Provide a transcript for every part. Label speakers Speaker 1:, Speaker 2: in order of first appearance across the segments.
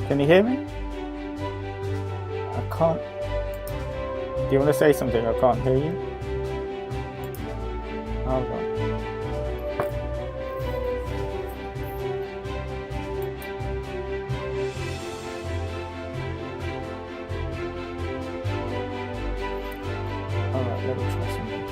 Speaker 1: Can you hear me? I can't. Do you want to say something? I can't hear you. Hold on. All right, let me try something.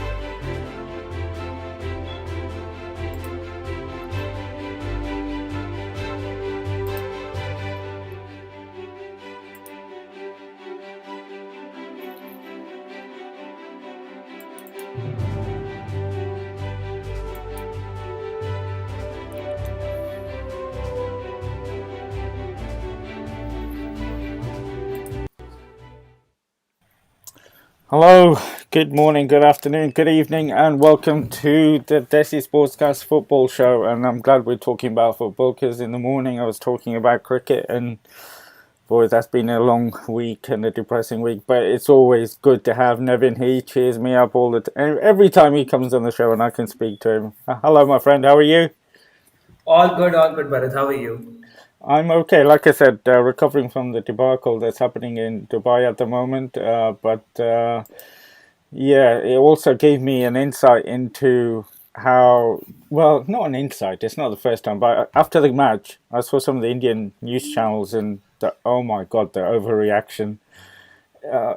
Speaker 1: Hello, good morning, good afternoon, good evening, and welcome to the Desi Sportscast Football Show. And I'm glad we're talking about football because in the morning I was talking about cricket, and boy, that's been a long week and a depressing week. But it's always good to have Nevin. He cheers me up all the time, every time he comes on the show, and I can speak to him. Hello, my friend. How are you?
Speaker 2: All good, Bharat. How are you?
Speaker 1: I'm okay. Like I said, recovering from the debacle that's happening in Dubai at the moment. But yeah, it also gave me an insight into how, well, not an insight, it's not the first time, but after the match, I saw some of the Indian news channels and oh my God, the overreaction. Uh,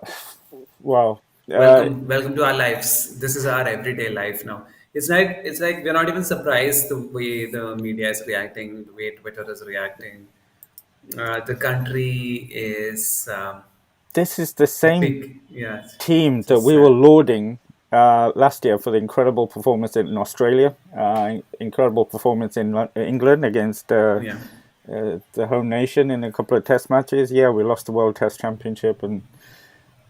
Speaker 1: well, uh,
Speaker 2: Welcome to our lives. This is our everyday life now. It's like we're not even surprised the way the media is reacting, the way Twitter is reacting. The country is
Speaker 1: this is the same
Speaker 2: big. Yeah,
Speaker 1: team
Speaker 2: it's so
Speaker 1: that we were
Speaker 2: sad.
Speaker 1: lauding last year for the incredible performance in Australia, incredible performance in England against
Speaker 2: Yeah,
Speaker 1: the home nation in a couple of test matches. Yeah, we lost the World Test Championship, and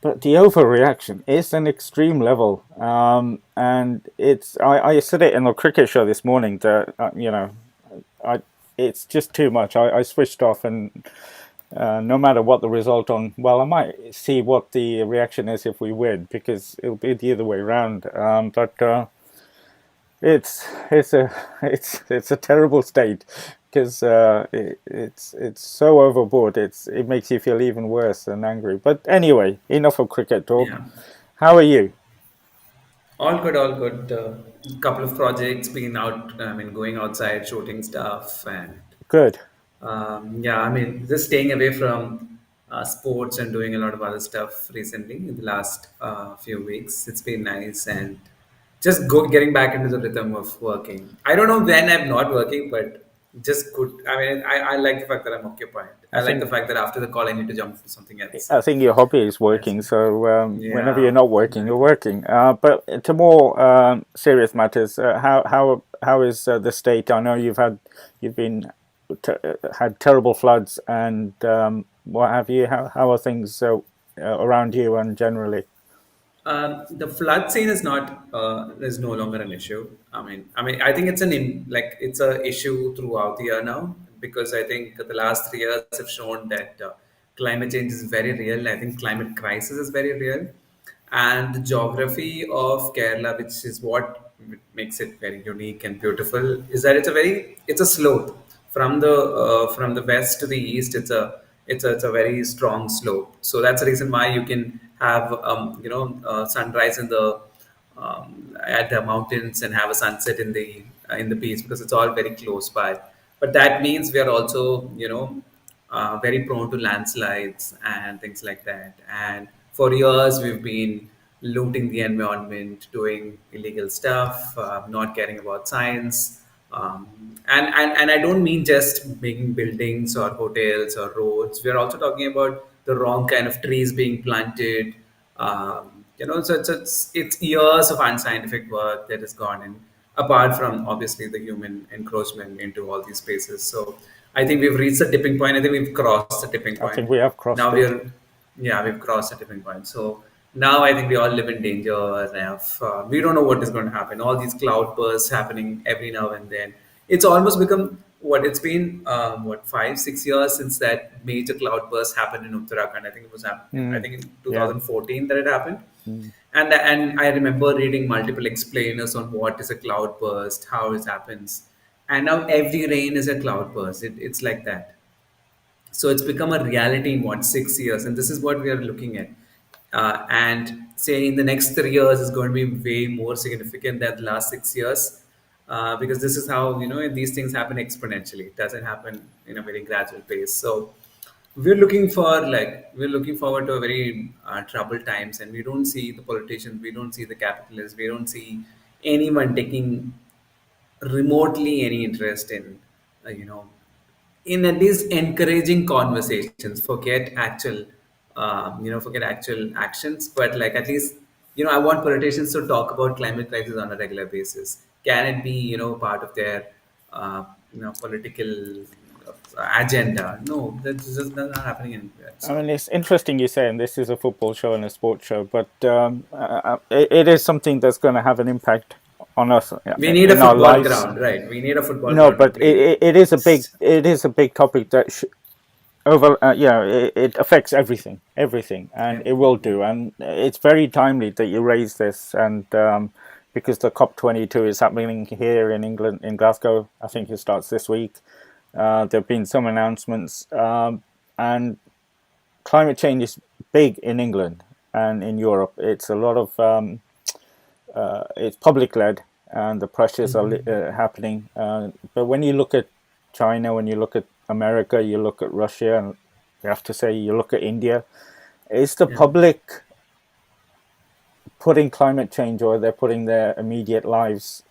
Speaker 1: but the overreaction is an extreme level. And I said it in the cricket show this morning that I it's just too much. I switched off and no matter what the result on, well, I might see what the reaction is if we win because it'll be the other way around. But it's it's a terrible state because it's so overboard. It makes you feel even worse and angry. But anyway, enough of cricket talk.
Speaker 2: yeah.
Speaker 1: How are you?
Speaker 2: All good, all good. Couple of projects being out. I mean, going outside, shooting stuff, and
Speaker 1: Good.
Speaker 2: yeah, I mean, just staying away from sports and doing a lot of other stuff recently in the last few weeks. It's been nice and just getting back into the rhythm of working. I don't know when I'm not working, but just good. I mean, I like the fact that I'm occupied.
Speaker 1: I
Speaker 2: I like the
Speaker 1: think
Speaker 2: fact that after the call, I need to jump to something else.
Speaker 1: I think your hobby is
Speaker 2: That's
Speaker 1: working. So whenever you're
Speaker 2: yeah,
Speaker 1: not working, you're
Speaker 2: exactly.
Speaker 1: working. But to more serious matters, how is the state? I know you've been had terrible floods and what have you. How are things around you and generally?
Speaker 2: The flood scene is no longer an issue. I think it's like it's a issue throughout the year now because I think the last 3 years have shown that climate change is very real. I think climate crisis is very real, and the geography of Kerala, which is what makes it very unique and beautiful, is that it's a slope from the west to the east. It's a very strong slope. So that's the reason why you can have sunrise at the mountains and have a sunset in the beach because it's all very close by. But that means we are also very prone to landslides and things like that. And for years we've been looting the environment, doing illegal stuff, not caring about science. And I don't mean just making buildings or hotels or roads. We're also talking about the wrong kind of trees being planted. So it's years of unscientific work that has gone in, apart from obviously the human encroachment into all these spaces. So I think we've reached the tipping point. I think we've crossed the tipping
Speaker 1: I
Speaker 2: point.
Speaker 1: think we have crossed
Speaker 2: Now
Speaker 1: it.
Speaker 2: yeah, we've crossed the tipping point. So now I think we all live in danger. We don't know what is going to happen. All these cloud bursts happening every now and then. It's almost become what it's been. 5 6 years since that major cloud burst happened in Uttarakhand. I think it was I
Speaker 1: Mm,
Speaker 2: think in
Speaker 1: yeah.
Speaker 2: 2014 that it happened.
Speaker 1: Mm.
Speaker 2: And I remember reading multiple explainers on what is a cloud burst, how it happens, and now every rain is a cloud burst. It's like that. So it's become a reality in what, 6 years, and this is what we are looking at. And say in the next 3 years is going to be way more significant than the last 6 years, because this is how these things happen exponentially. It doesn't happen in a very gradual pace. So we're looking forward to a very troubled times, and we don't see the politicians, we don't see the capitalists, we don't see anyone taking remotely any interest in you know in at least encouraging conversations. Forget actual actions, but like at least I want politicians to talk about climate crisis on a regular basis. Can it be part of their political agenda? No, that's just not happening anywhere.
Speaker 1: I
Speaker 2: So
Speaker 1: mean, it's interesting you say, and this is a football show and a sports show, but it is something that's going to have an impact on us
Speaker 2: we need a
Speaker 1: in our
Speaker 2: football
Speaker 1: lives.
Speaker 2: ground, right? We need a football
Speaker 1: No,
Speaker 2: ground to
Speaker 1: but
Speaker 2: play.
Speaker 1: it is a big topic that it affects everything, and
Speaker 2: Yeah,
Speaker 1: it will do. And it's very timely that you raise this, and because the COP 22 is happening here in England, in Glasgow. I think it starts this week. There have been some announcements, and climate change is big in England and in Europe. It's a lot of it's public led, and the pressures are happening. But when you look at China, when you look at America, you look at Russia, and you have to say you look at India. Is the
Speaker 2: yeah.
Speaker 1: public putting climate change, or they're putting their immediate lives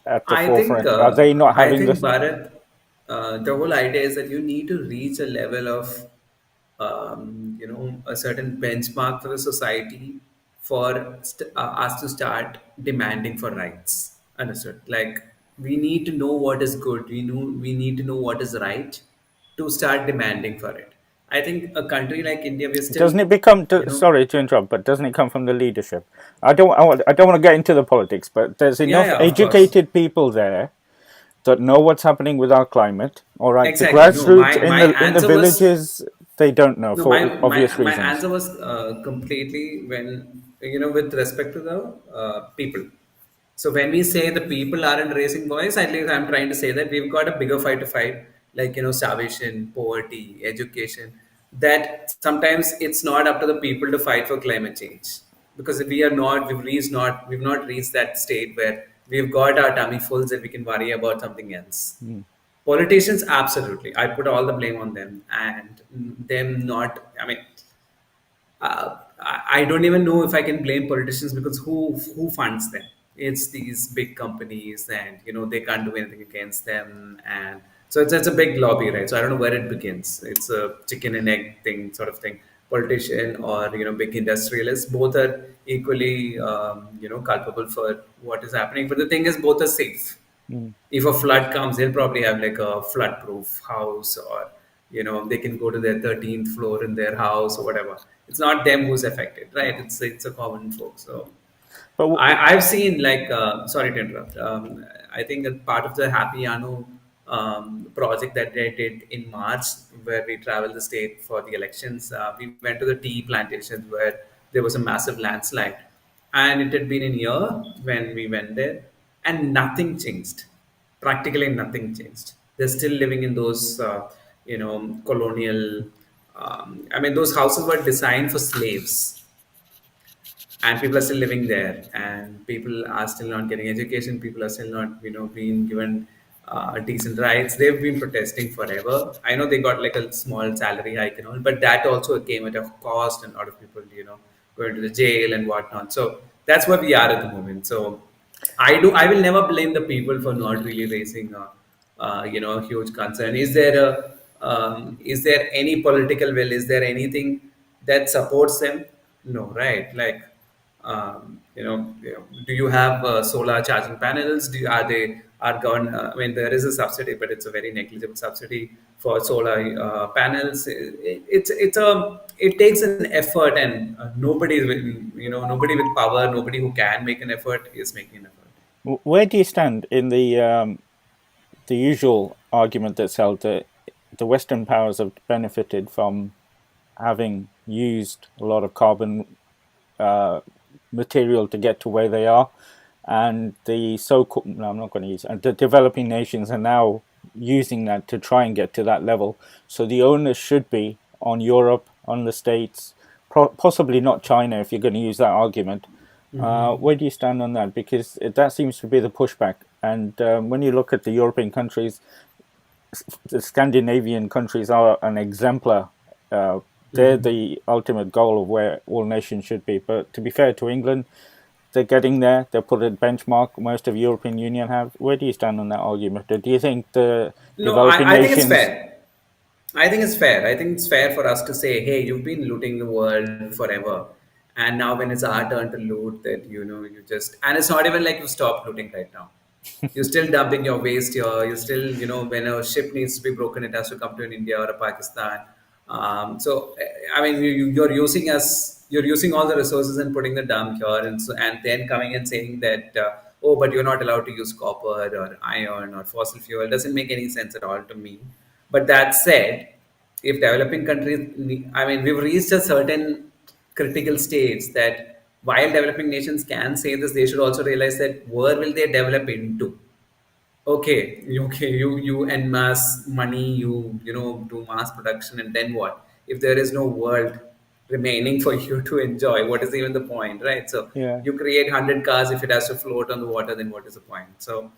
Speaker 1: at the
Speaker 2: I think
Speaker 1: forefront? Are they not
Speaker 2: I
Speaker 1: having
Speaker 2: think
Speaker 1: this?
Speaker 2: Bharat, the whole idea is that you need to reach a level of a certain benchmark for the society for us to start demanding for rights. Understood? Like we need to know what is good. We need to know what is right to start demanding for it. I think a country like India, we're still,
Speaker 1: Doesn't it become?
Speaker 2: you know,
Speaker 1: Sorry to interrupt, but doesn't it come from the leadership? I don't want to get into the politics, but there's
Speaker 2: yeah,
Speaker 1: enough
Speaker 2: yeah, of course.
Speaker 1: educated people there that know what's happening with our climate. All right, the
Speaker 2: Exactly. No,
Speaker 1: grassroots
Speaker 2: my
Speaker 1: in the
Speaker 2: answer was
Speaker 1: villages, they don't know
Speaker 2: no.
Speaker 1: for obvious
Speaker 2: My
Speaker 1: reasons.
Speaker 2: answer was completely when with respect to the people. So when we say the people aren't raising voice, at least I'm trying to say that we've got a bigger fight to fight, like starvation, poverty, education. That sometimes it's not up to the people to fight for climate change, because if we are not, we've not reached that state where we've got our tummy fulls and we can worry about something else.
Speaker 1: Mm.
Speaker 2: Politicians, absolutely. I put all the blame on them, and them not. I mean, I don't even know if I can blame politicians, because who funds them? It's these big companies, and they can't do anything against them, and so it's a big lobby, right? So I don't know where it begins. It's a chicken and egg thing, sort of thing. Politician or big industrialists, both are equally culpable for what is happening. But the thing is, both are safe.
Speaker 1: Mm.
Speaker 2: If a flood comes, they'll probably have like a flood proof house, or they can go to their 13th floor in their house or whatever. It's not them who's affected, right? It's a common folk. So
Speaker 1: But
Speaker 2: I've seen, like, sorry to interrupt. I think a part of the Happy Yano project that they did in March, where we traveled the state for the elections, we went to the tea plantations where there was a massive landslide. And it had been a year when we went there, and nothing changed. Practically nothing changed. They're still living in those, colonial. I mean, those houses were designed for slaves, and people are still living there, and people are still not getting education. People are still not being given decent rights. They've been protesting forever. I know they got like a small salary hike and all, but that also came at a cost, and a lot of people going to the jail and whatnot. So that's where we are at the moment. So I will never blame the people for not really raising a huge concern. Is there any political will? Is there anything that supports them? No, right? Like, do you have solar charging panels? Are they are gone? I mean, there is a subsidy, but it's a very negligible subsidy for solar panels. It takes an effort, and nobody with power, nobody who can make an effort is making an effort.
Speaker 1: where do you stand in the usual argument that's held that the Western powers have benefited from having used a lot of carbon material to get to where they are, and the so-called, no, I'm not going to use it, the developing nations are now using that to try and get to that level. So the onus should be on Europe, on the States, possibly not China if you're going to use that argument. Where do you stand on that? Because that seems to be the pushback. And when you look at the European countries, the Scandinavian countries are an exemplar. Uh, they're the ultimate goal of where all nations should be. But to be fair to England, they're getting there. They put a benchmark. Most of European Union have. Where do you stand on that argument? Or do you think the
Speaker 2: No,
Speaker 1: developing
Speaker 2: I think it's
Speaker 1: nations?
Speaker 2: fair. I think it's fair. I think it's fair for us to say, hey, you've been looting the world forever. And now when it's our turn to loot, that, you just, and it's not even like you stop looting right now. You're still dumping your waste here. You're still, when a ship needs to be broken, it has to come to an India or a Pakistan. I mean, you're using you're using all the resources and putting the dump here, and then coming and saying that, oh, but you're not allowed to use copper or iron or fossil fuel. It doesn't make any sense at all to me. But that said, if developing countries, I mean, we've reached a certain critical stage that while developing nations can say this, they should also realize that where will they develop into? Okay, you en mass money, do mass production, and then what? If there is no world remaining for you to enjoy, what is even the point, right? So
Speaker 1: Yeah.
Speaker 2: you create 100 cars, if it has to float on the water, then what is the point? So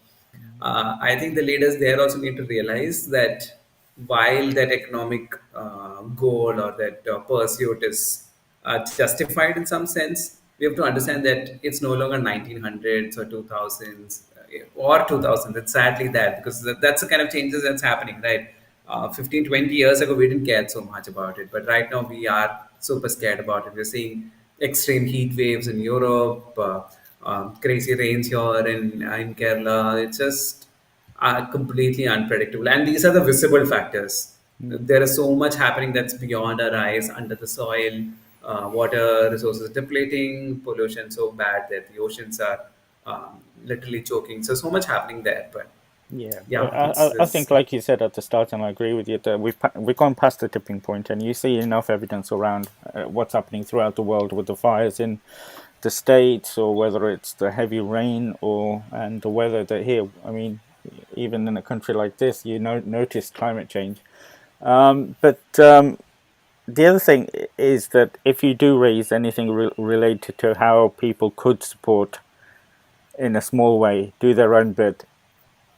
Speaker 2: I think the leaders there also need to realize that while that economic goal or that pursuit is justified in some sense, we have to understand that it's no longer 1900s or 2000s or 2000s. It's sadly that, because that's the kind of changes that's happening, right? 15, 20 years ago, we didn't care so much about it. But right now, we are super scared about it. We're seeing extreme heat waves in Europe, crazy rains here in Kerala. It's just completely unpredictable. And these are the visible factors.
Speaker 1: Mm.
Speaker 2: There is so much happening that's beyond our eyes, under the soil, water resources depleting, pollution so bad that the oceans are literally choking. So much happening there. But
Speaker 1: Yeah,
Speaker 2: yeah,
Speaker 1: I think, like you said at the start, and I agree with you that we've gone past the tipping point, and you see enough evidence around what's happening throughout the world with the fires in the states, or whether it's the heavy rain or and the weather that here. I mean, even in a country like this, you notice climate change. But the other thing is that if you do raise anything related to how people could support in a small way, do their own bit,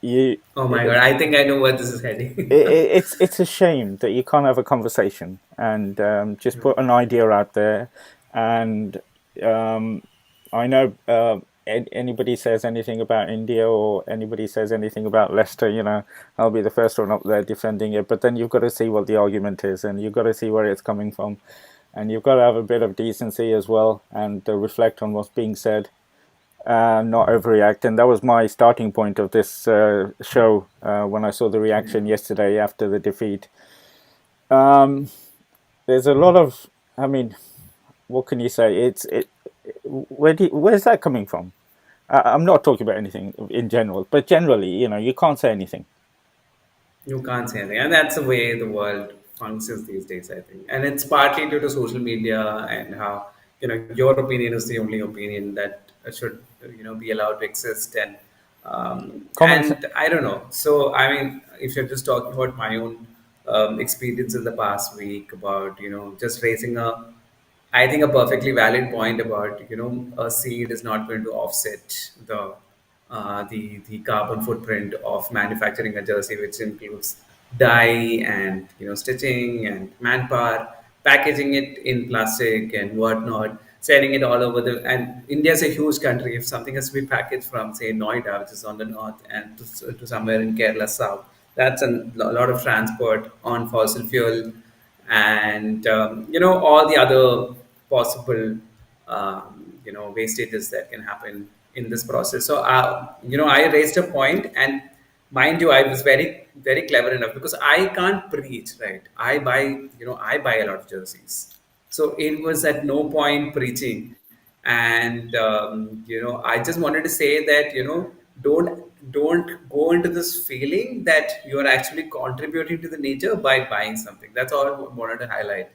Speaker 1: you
Speaker 2: oh my God, I think I know where this is heading.
Speaker 1: it's a shame that you can't have a conversation and just put an idea out there. And um, I know anybody says anything about India or anybody says anything about Leicester, I'll be the first one up there defending it. But then you've got to see what the argument is, and you've got to see where it's coming from, and you've got to have a bit of decency as well, and reflect on what's being said, not overreact. And that was my starting point of this show when I saw the reaction yesterday after the defeat. Um, there's a lot of, I mean, what can you say? Where's that coming from? I'm not talking about anything in general, but generally, you can't say anything.
Speaker 2: You can't say anything, and that's the way the world functions these days, I think. And it's partly due to social media and how your opinion is the only opinion that should be allowed to exist.
Speaker 1: Common.
Speaker 2: And I don't know. So I mean, if you're just talking about my own experience in the past week about just raising I think a perfectly valid point about a seed is not going to offset the carbon footprint of manufacturing a jersey, which includes dye and stitching and manpower, packaging it in plastic and whatnot, sending it all over the. And India is a huge country. If something has to be packaged from say Noida, which is on the north, and to somewhere in Kerala south, that's a lot of transport on fossil fuel and all the other possible wastages that can happen in this process. So I raised a point, and mind you, I was very very clever enough because I can't preach, right? I buy a lot of jerseys, so it was at no point preaching. And I just wanted to say that don't go into this feeling that you are actually contributing to the nature by buying something. That's all I wanted to highlight.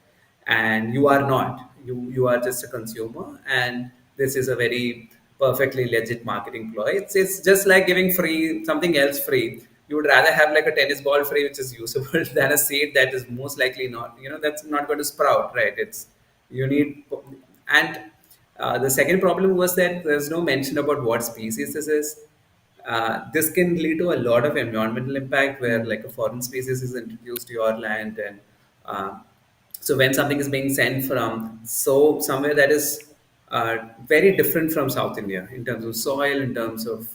Speaker 2: And you are not. You are just a consumer, and this is a very perfectly legit marketing ploy. It's just like giving free something else free. you would rather have like a tennis ball free which is usable than a seed that is most likely not, that's not going to sprout, right? It's you need, and the second problem was that there's no mention about what species this is. This can lead to a lot of environmental impact where
Speaker 1: Mm.
Speaker 2: like a foreign species is introduced to your land, and uh, so when something is being sent from so somewhere that is very different from South India in terms of soil, in terms of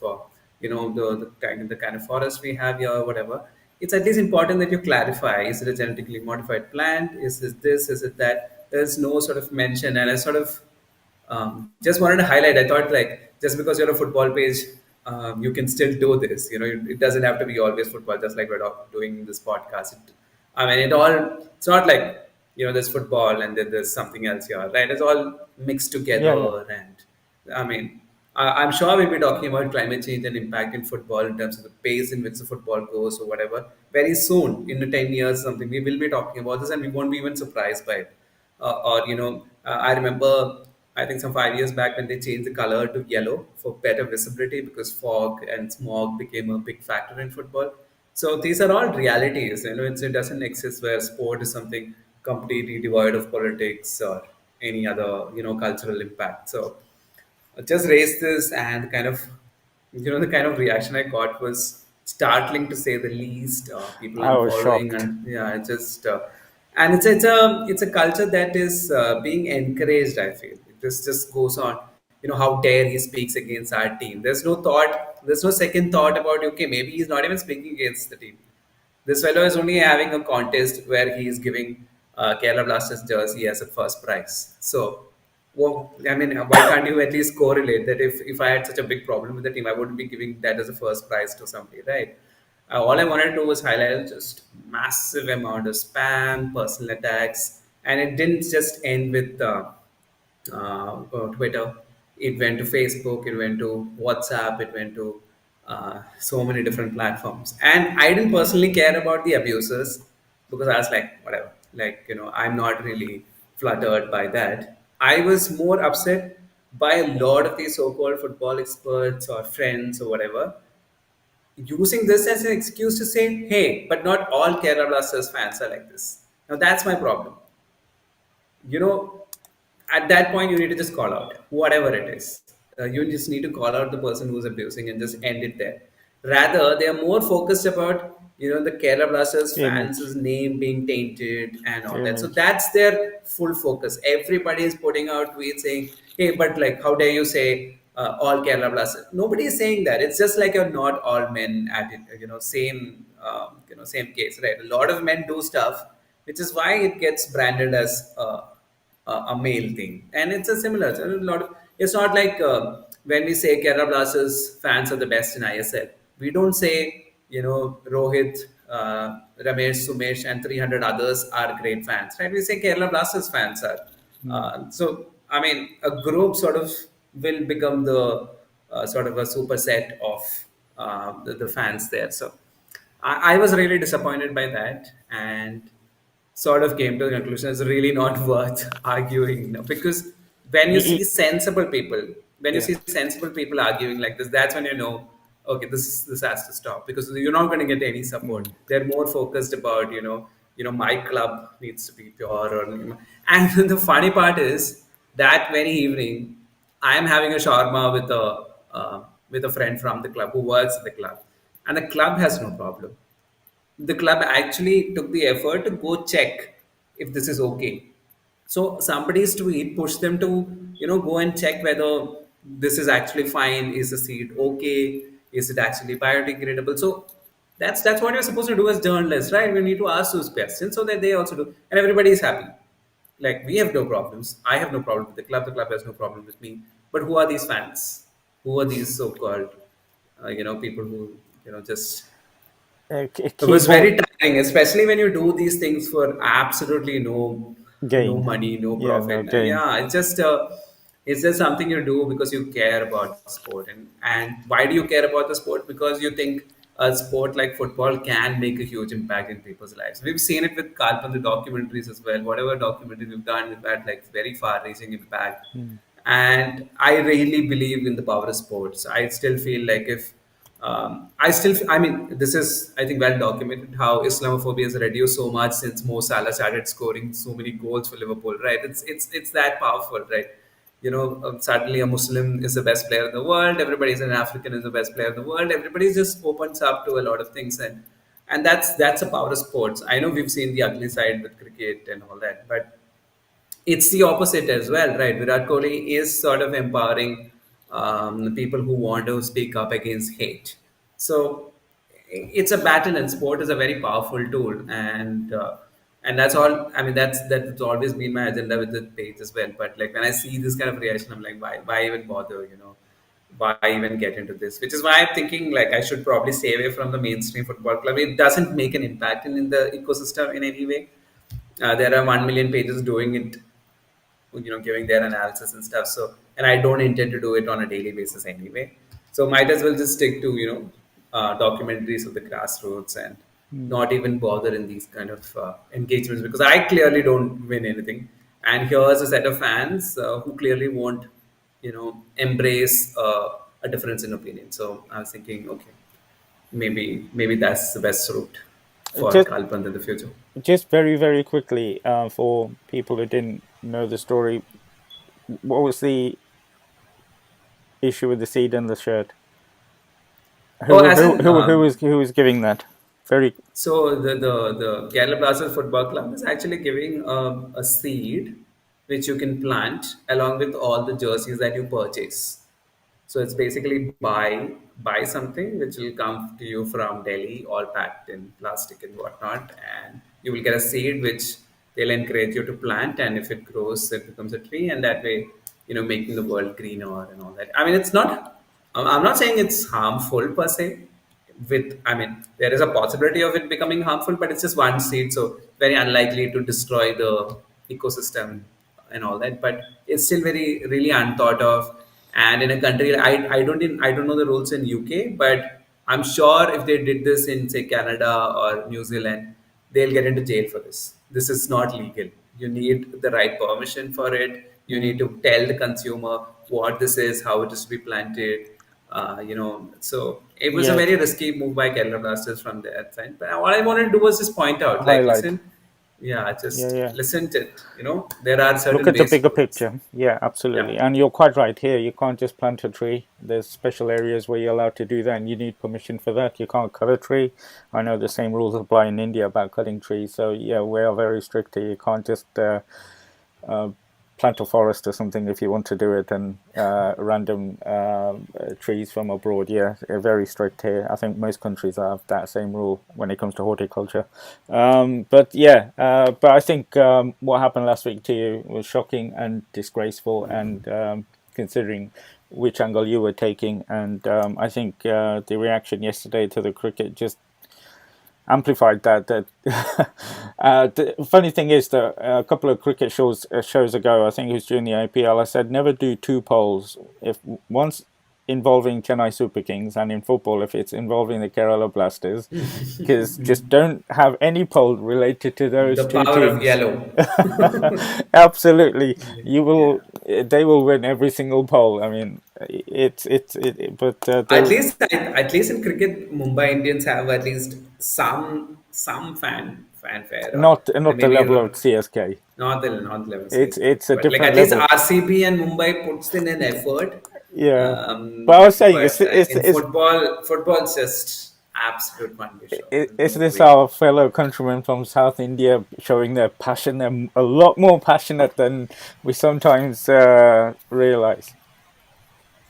Speaker 2: the kind of forest we have here, or whatever. It's at least important that you clarify: is it a genetically modified plant? Is it this? Is it that? There's no sort of mention, and I sort of just wanted to highlight. I thought like just because you're a football page, you can still do this. It doesn't have to be always football. Just like we're doing this podcast. I mean, it's not like there's football and then there's something else here, right? It's all mixed
Speaker 1: Yeah, yeah,
Speaker 2: together, and I mean, I'm sure we'll be talking about climate change and impact in football in terms of the pace in which the football goes or whatever. Very soon, in the 10 years, something we will be talking about this, and we won't be even surprised by it. I remember, I think some 5 years back when they changed the color to yellow for better visibility because fog and smog became a big factor in football. So these are all realities. It doesn't exist where sport is something completely devoid of politics or any other cultural impact. So just raised this, and the kind of reaction I got was startling to say the least. People
Speaker 1: I was
Speaker 2: unfollowing,
Speaker 1: shocked.
Speaker 2: and yeah, it just and it's a culture that is being encouraged. I feel this just goes on. How dare he speaks against our team? There's no thought. There's no second thought about, okay, maybe he's not even speaking against the team. This fellow is only having a contest where he is giving Kerala Blasters jersey as a first prize. So, well, I mean, why can't you at least correlate that if I had such a big problem with the team, I wouldn't be giving that as a first prize to somebody, right? All I wanted to do was highlight just massive amount of spam, personal attacks, and it didn't just end with Twitter. It went to Facebook. It went to WhatsApp. It went to so many different platforms. And I didn't personally care about the abusers because I was like, whatever. Like, I'm not really fluttered by that. I was more upset by a lot of these so-called football experts or friends or whatever using this as an excuse to say, hey, but not all Kerala Blasters fans are like this. Now that's my problem. you know, at that point, you need to just call out whatever it is. You just need to call out the person who's abusing and just end it there. Rather, they are more focused about the Kerala Blasters
Speaker 1: Image,
Speaker 2: fans' name being tainted and all that. So
Speaker 1: image.
Speaker 2: that's their full focus. Everybody is putting out tweets saying, "Hey, but like, how dare you say all Kerala Blasters?" Nobody is saying that. It's just like you're not all men at it. Same case, right? A lot of men do stuff, which is why it gets branded as a male thing. And it's a similar. It's a lot of. It's not like when we say Kerala Blasters fans are the best in ISL. We don't say Rohit, Ramesh, Sumesh, and 300 others are great fans, right? We say Kerala Blasters fans are.
Speaker 1: Mm.
Speaker 2: So I mean, a group sort of will become the sort of a superset of the fans there. So I was really disappointed by that, and sort of came to the conclusion it's really not worth arguing now, because when you see
Speaker 1: Y-
Speaker 2: sensible people
Speaker 1: Yeah.
Speaker 2: arguing like this, that's when okay, this has to stop, because you're not going to get any support.
Speaker 1: Mm.
Speaker 2: They're more focused about my club needs to be pure, and the funny part is that very evening I am having a shawarma with a friend from the club who works at the club, and the club has no problem. The club actually took the effort to go check if this is okay. So somebody's tweet pushed them to, go and check whether this is actually fine. Is the seed okay? Is it actually biodegradable? So that's what you're supposed to do as journalists, right? We need to ask those questions so that they also do, and everybody is happy. Like, we have no problems. I have no problem with the club. The club has no problem with me. But who are these fans? Who are these so-called, people who, just it was
Speaker 1: Keyboard
Speaker 2: very tiring, especially when you do these things for absolutely no
Speaker 1: gain.
Speaker 2: money, no
Speaker 1: Yeah, no
Speaker 2: profit.
Speaker 1: gain.
Speaker 2: Yeah, it's just something you do because you care about the sport. And why do you care about the sport? Because you think a sport like football can make a huge impact in people's lives. We've seen it with Kalpan, the documentaries as well. Whatever documentary we've done, we've had like very far-reaching impact.
Speaker 1: Mm.
Speaker 2: And I really believe in the power of sports. I still feel like if I mean, this is, I think, well documented how Islamophobia has reduced so much since Mo Salah started scoring so many goals for Liverpool, right? It's that powerful, right? Suddenly a Muslim is the best player in the world. Everybody's an African is the best player in the world. Everybody just opens up to a lot of things, and that's a power of sports. I know we've seen the ugly side with cricket and all that, but it's the opposite as well, right? Virat Kohli is sort of empowering people who want to speak up against hate. So it's a battle, and sport is a very powerful tool, and that's all. I mean, that's always been my agenda with the page as well. But like when I see this kind of reaction, I'm like, why even bother? Why even get into this? Which is why I'm thinking like I should probably stay away from the mainstream football club. It doesn't make an impact in the ecosystem in any way. There are 1 million pages doing it, giving their analysis and stuff. So, and I don't intend to do it on a daily basis anyway. So might as well just stick to documentaries of the grassroots and
Speaker 1: Mm.
Speaker 2: not even bother in these kind of engagements, because I clearly don't win anything. And here's a set of fans who clearly won't embrace a difference in opinion. So I was thinking, okay, maybe that's the best route for
Speaker 1: Just
Speaker 2: Kalpant in the future.
Speaker 1: just very very quickly, for people who didn't know the story, what was the issue with the seed and the shirt?
Speaker 2: Oh, as in,
Speaker 1: Who was giving that? Very
Speaker 2: so the Kerala Blasters Football Club is actually giving a seed which you can plant along with all the jerseys that you purchase. So it's basically buy something which will come to you from Delhi, all packed in plastic and whatnot, and you will get a seed which they'll encourage you to plant, and if it grows, it becomes a tree, and that way, making the world greener and all that. I mean, it's not. I'm not saying it's harmful per se, I mean, there is a possibility of it becoming harmful, but it's just one seed, so very unlikely to destroy the ecosystem and all that. But it's still very really unthought of. And in a country, I don't know the rules in UK, but I'm sure if they did this in say Canada or New Zealand, they'll get into jail for this. This is not legal. You need the right permission for it. You need
Speaker 1: mm,
Speaker 2: to tell the consumer what this is, how it is to be planted. So it was a
Speaker 1: yeah
Speaker 2: very risky move by Kerala Blasters from their side. But what I wanted to do was just point out, like,
Speaker 1: highlight.
Speaker 2: listen, yeah,
Speaker 1: Yeah,
Speaker 2: just
Speaker 1: yeah.
Speaker 2: listen to it. There are
Speaker 1: Look
Speaker 2: certain
Speaker 1: at the
Speaker 2: ways to
Speaker 1: bigger
Speaker 2: do this.
Speaker 1: picture. Yeah,
Speaker 2: Yeah.
Speaker 1: absolutely. And you're quite right here. You can't just plant a tree. There's special areas where you're allowed to do that, and you need permission for that. You can't cut a tree. I know the same rules apply in India about cutting trees. So, yeah, we are very strict here. You can't just uh, plant a forest or something if you want to do it, and random trees from abroad. Yeah, they're very strict here. I think most countries have that same rule when it comes to horticulture. But yeah, but I think what happened last week to you was shocking and disgraceful, and considering which angle you were taking, and I think the reaction yesterday to the cricket just amplified that. The funny thing is that a couple of cricket shows ago, I think it was during the IPL, I said never do two polls. If once involving Chennai Super Kings, and in football if it's involving the Kerala Blasters, because just don't have any poll related to those
Speaker 2: The
Speaker 1: two
Speaker 2: power of
Speaker 1: teams.
Speaker 2: yellow.
Speaker 1: Absolutely, you
Speaker 2: Yeah.
Speaker 1: will. They will win every single poll. I mean, but
Speaker 2: At
Speaker 1: they
Speaker 2: least, at least in cricket, Mumbai Indians have at least some fanfare, or
Speaker 1: not the
Speaker 2: maybe
Speaker 1: level of CSK.
Speaker 2: not the level CSK,
Speaker 1: It's a
Speaker 2: but like
Speaker 1: different
Speaker 2: at least
Speaker 1: level.
Speaker 2: RCB and Mumbai puts in an effort.
Speaker 1: Yeah, but I was saying,
Speaker 2: But in football, it's just absolute one way show. There's
Speaker 1: is
Speaker 2: no
Speaker 1: this
Speaker 2: way.
Speaker 1: our fellow countrymen from South India showing their passion? They're a lot more passionate than we sometimes realize.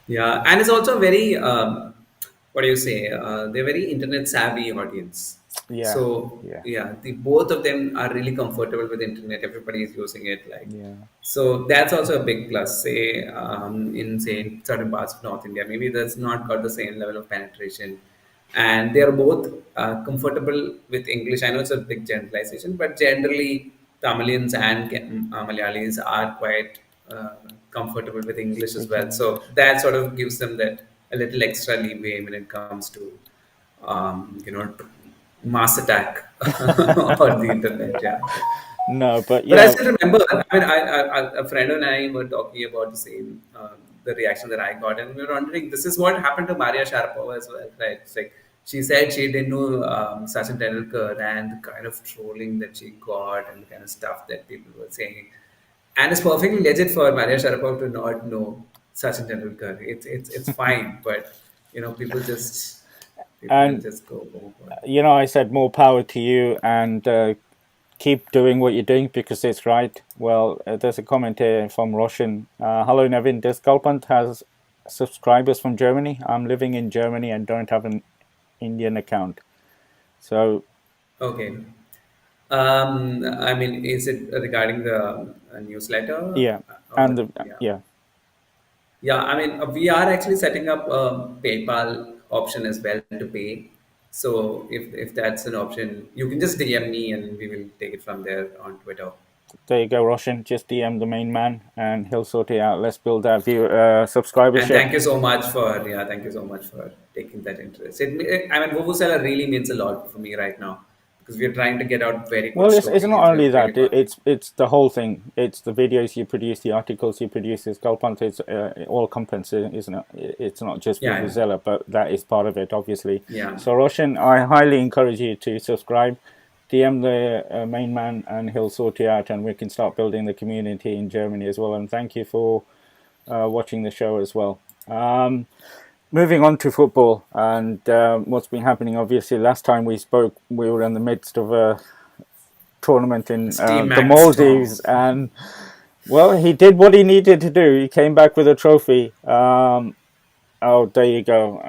Speaker 2: Yeah, and it's also very what do you say? They're very internet savvy audience.
Speaker 1: Yeah,
Speaker 2: So
Speaker 1: yeah,
Speaker 2: yeah, the both of them are really comfortable with internet. Everybody is using it, like,
Speaker 1: yeah.
Speaker 2: so that's also a big plus. Say in say certain parts of North India, maybe that's not got the same level of penetration, and they are both comfortable with English. I know it's a big generalization, but generally Tamilians and Malayalis are quite comfortable with English as
Speaker 1: Speak
Speaker 2: well.
Speaker 1: English.
Speaker 2: So that sort of gives them that a little extra leeway when it comes to mass attack on the internet. Yeah.
Speaker 1: No, but
Speaker 2: But I
Speaker 1: yeah,
Speaker 2: still remember. I mean, a friend and I were talking about the same. the reaction that I got, and we were wondering, this is what happened to Maria Sharapova as well, right? It's like she said she didn't know Sachin Tendulkar, and the kind of trolling that she got, and the kind of stuff that people were saying, and it's perfectly legit for Maria Sharapova to not know Sachin Tendulkar. It's fine, but people will
Speaker 1: And
Speaker 2: just go overboard.
Speaker 1: I said more power to you, and keep doing what you're doing because it's right. Well, there's a comment here from Roshan. Hello, Nevin. This Gulpant has subscribers from Germany. I'm living in Germany and don't have an Indian account. So,
Speaker 2: Okay. I mean, is it regarding the newsletter?
Speaker 1: yeah.
Speaker 2: Or
Speaker 1: And
Speaker 2: yeah,
Speaker 1: yeah,
Speaker 2: yeah. I mean, we are actually setting up a PayPal option as well to pay. So if that's an option, you can just DM me and we will take it from there on Twitter.
Speaker 1: there you go, Roshan. Just DM the main man and he'll sort it out. Let's build that view
Speaker 2: And
Speaker 1: subscribership.
Speaker 2: thank you so much for thank you so much for taking that interest. I mean, Vuvuzela really means a lot for me right now because we're trying to get out very good
Speaker 1: Well, it's not
Speaker 2: stories.
Speaker 1: only
Speaker 2: We're really
Speaker 1: that. It's the whole thing. It's the videos you produce, the articles you produce. It's Gulpant. It's all compensation, isn't it? It's not just
Speaker 2: yeah,
Speaker 1: Vuvuzela, but that is part of it, obviously.
Speaker 2: yeah.
Speaker 1: So, Roshan, I highly encourage you to subscribe, DM the main man, and he'll sort you out, and we can start building the community in Germany as well. And thank you for watching the show as well. Moving on to football and what's been happening. Obviously, last time we spoke, we were in the midst of a tournament in
Speaker 2: Steam
Speaker 1: the
Speaker 2: Max Storm.
Speaker 1: Maldives, and well, he did what he needed to do. He came back with a trophy. Oh, there you go.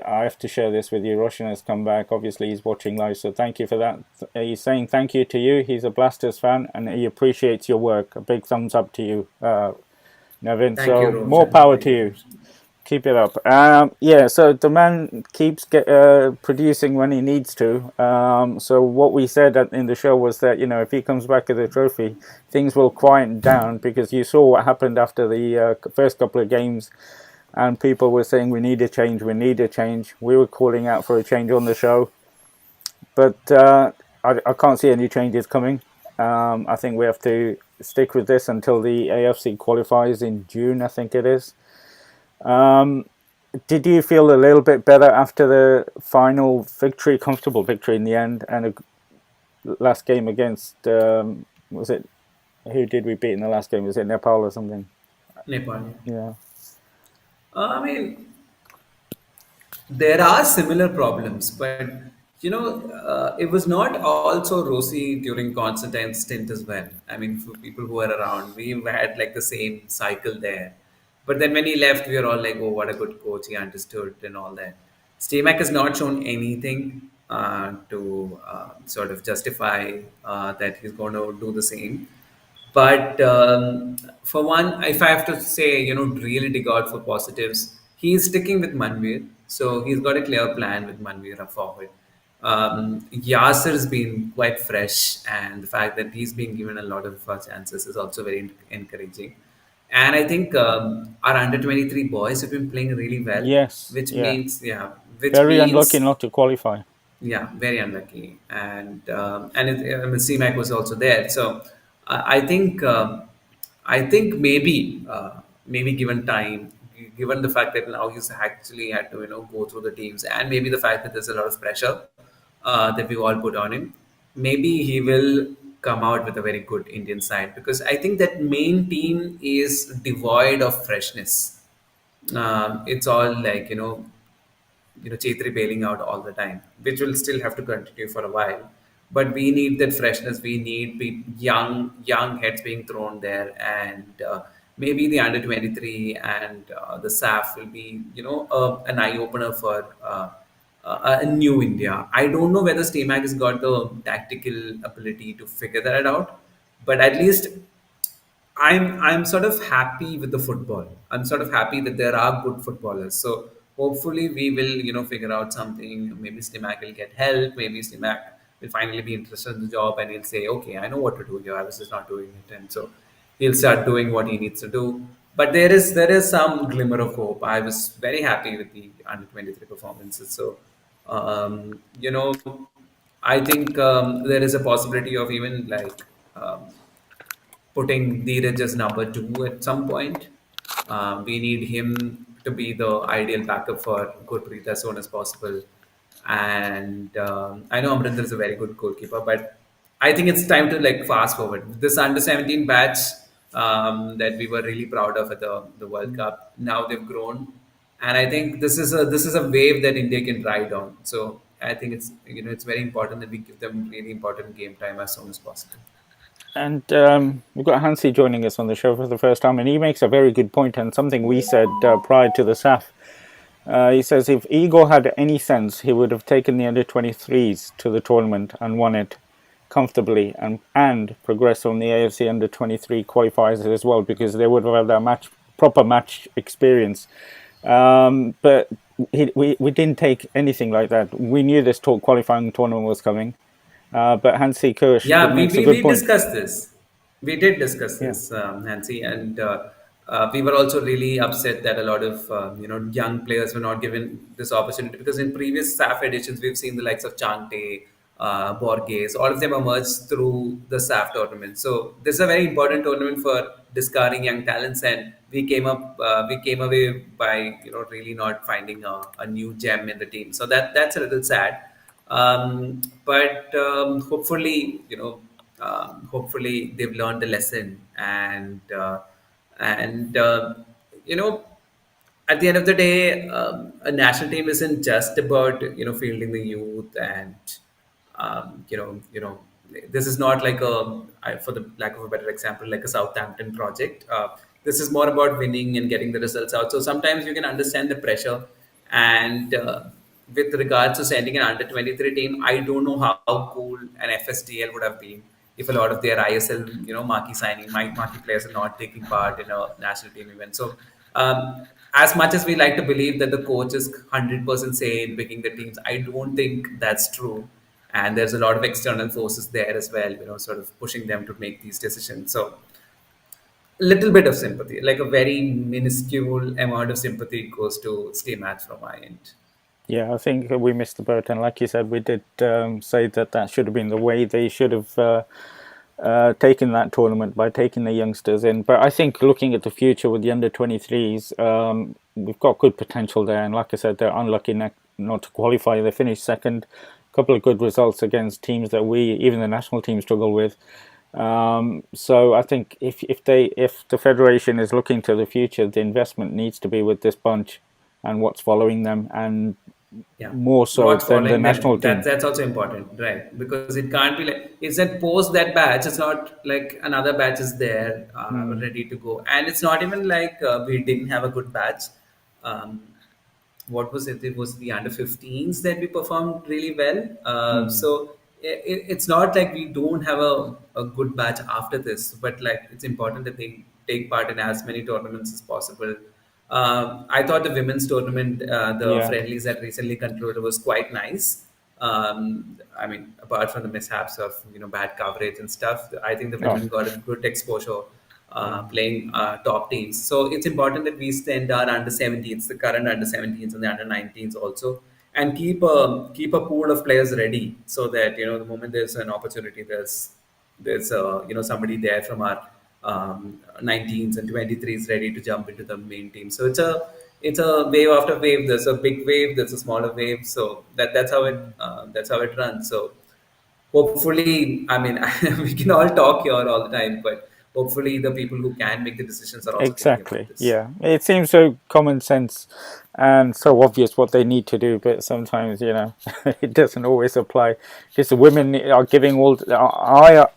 Speaker 1: I have to share this with you. Roshan has come back. Obviously, he's watching live, so thank you for that. He's saying thank you to you. He's a Blasters fan, and he appreciates your work. A big thumbs up to you, Nevin.
Speaker 2: Thank you,
Speaker 1: So more
Speaker 2: Roshan.
Speaker 1: power
Speaker 2: Thank
Speaker 1: to
Speaker 2: you,
Speaker 1: you.
Speaker 2: Roshan.
Speaker 1: Keep it up. Yeah, so the man keeps producing when he needs to. So what we said in the show was that if he comes back with a trophy, things will quieten down because you saw what happened after the first couple of games, and people were saying we need a change, we need a change. We were calling out for a change on the show, but I can't see any changes coming. I think we have to stick with this until the AFC qualifies in June, I think it is. Did you feel a little bit better after the final victory, comfortable victory in the end, and a last game against was it who did we beat in the last game? Was it Nepal or something?
Speaker 2: Nepal.
Speaker 1: Yeah.
Speaker 2: I mean, there are similar problems, but it was not also rosy during Constantine's stint as well. I mean, for people who were around, we had like the same cycle there. But then when he left, we were all like, "Oh, what a good coach! He understood and all that." Stamac has not shown anything to sort of justify that he's going to do the same. But for one, if I have to say, really dig out for positives, he's sticking with Manvir. So he's got a clear plan with Manvir up forward. Yasser's been quite fresh, and the fact that he's been given a lot of chances is also very encouraging. And I think our under 23 boys have been playing really well,
Speaker 1: Yes.
Speaker 2: which
Speaker 1: Yeah.
Speaker 2: means, yeah, which
Speaker 1: Very unlucky
Speaker 2: means
Speaker 1: not to qualify.
Speaker 2: yeah, very unlucky, I mean, CMAC was also there. So I think maybe maybe given time, given the fact that now he's actually had to go through the teams, and maybe the fact that there's a lot of pressure that we've all put on him, maybe he will come out with a very good Indian side because I think that main team is devoid of freshness. It's all like Chetri bailing out all the time, which will still have to continue for a while. But we need that freshness. We need young heads being thrown there, and maybe the under 23 and the SAF will be, an eye opener for a new India. I don't know whether Stamac has got the tactical ability to figure that out, but at least I'm sort of happy with the football. I'm sort of happy that there are good footballers. So hopefully we will, figure out something. Maybe Stimac will get help. Maybe Stimac will finally be interested in the job and he'll say, okay, I know what to do here. I was just not doing it. And so he'll start doing what he needs to do. But there is some glimmer of hope. I was very happy with the under 23 performances. So you know, I think there is a possibility of even like putting Dheeraj as number two at some point. We need him to be the ideal backup for Gurpreet as soon as possible. And I know Amrinder is a very good goalkeeper, but I think it's time to like fast forward. This under 17 batch that we were really proud of at the World Cup. Now they've grown, and I think this is a wave that India can ride on. So I think it's very important that we give them really important game time as soon as possible.
Speaker 1: And we've got Hansi joining us on the show for the first time, and he makes a very good point and something we said prior to the SAF. He says if Igor had any sense, he would have taken the under 23s to the tournament and won it comfortably and progressed on the AFC under 23 qualifiers as well, because they would have had that proper match experience. But we didn't take anything like that. We knew this qualifying tournament was coming. But Hansi Kirsch
Speaker 2: Yeah, we,
Speaker 1: makes a
Speaker 2: we,
Speaker 1: good
Speaker 2: we
Speaker 1: point.
Speaker 2: discussed this. We did discuss
Speaker 1: Yeah.
Speaker 2: this, Nancy, and we were also really upset that a lot of young players were not given this opportunity because in previous SAF editions we've seen the likes of Chante, Borges, all of them emerged through the SAF tournament. So this is a very important tournament for discarding young talents, and we came away by really not finding a new gem in the team. So that's a little sad. But hopefully, hopefully they've learned the lesson, and you know, at the end of the day, a national team isn't just about fielding the youth and this is not like for the lack of a better example, like a Southampton project. This is more about winning and getting the results out. So sometimes you can understand the pressure. And with regards to sending an under 23 team, I don't know how cool an FSTL would have been if a lot of their ISL, marquee players are not taking part in a national team event. So as much as we like to believe that the coach is 100% say in picking the teams, I don't think that's true. And there's a lot of external forces there as well, sort of pushing them to make these decisions. So a little bit of sympathy, like a very minuscule amount of sympathy goes to stay match from my end.
Speaker 1: Yeah, I think we missed the boat, and like you said, we did say that that should have been the way. They should have taken that tournament by taking the youngsters in. But I think looking at the future with the under 23s, we've got good potential there. And like I said, they're unlucky not to qualify. They finished second. A couple of good results against teams that even the national team, struggle with. So I think if the federation is looking to the future, the investment needs to be with this bunch and what's following them, and
Speaker 2: Yeah,
Speaker 1: more so
Speaker 2: what's
Speaker 1: than the
Speaker 2: following
Speaker 1: national
Speaker 2: them,
Speaker 1: team.
Speaker 2: that's also important, right? Because it can't be like it's that post that batch, it's not like another batch is there ready to go, and it's not even like we didn't have a good batch. um, what was it? It was the under 15s that we performed really well. So it's not like we don't have a good batch after this, but like it's important that they take part in as many tournaments as possible. I thought the women's tournament, the
Speaker 1: Yeah.
Speaker 2: friendlies that recently concluded, was quite nice. I mean, apart from the mishaps of bad coverage and stuff, I think the
Speaker 1: Oh,
Speaker 2: women got a good exposure
Speaker 1: yeah.
Speaker 2: playing top teams. So it's important that we send our under 17s, the current under 17s and the under 19s also, and keep a pool of players ready so that the moment there's an opportunity, there's somebody there from our 19s and 23s ready to jump into the main team. So it's a wave after wave. There's a big wave, there's a smaller wave. So that's how it runs. So hopefully, I mean, we can all talk here all the time, but hopefully the people who can make the decisions are also thinking about
Speaker 1: Exactly.
Speaker 2: this.
Speaker 1: Yeah. It seems so common sense and so obvious what they need to do, but sometimes, it doesn't always apply. Because the women are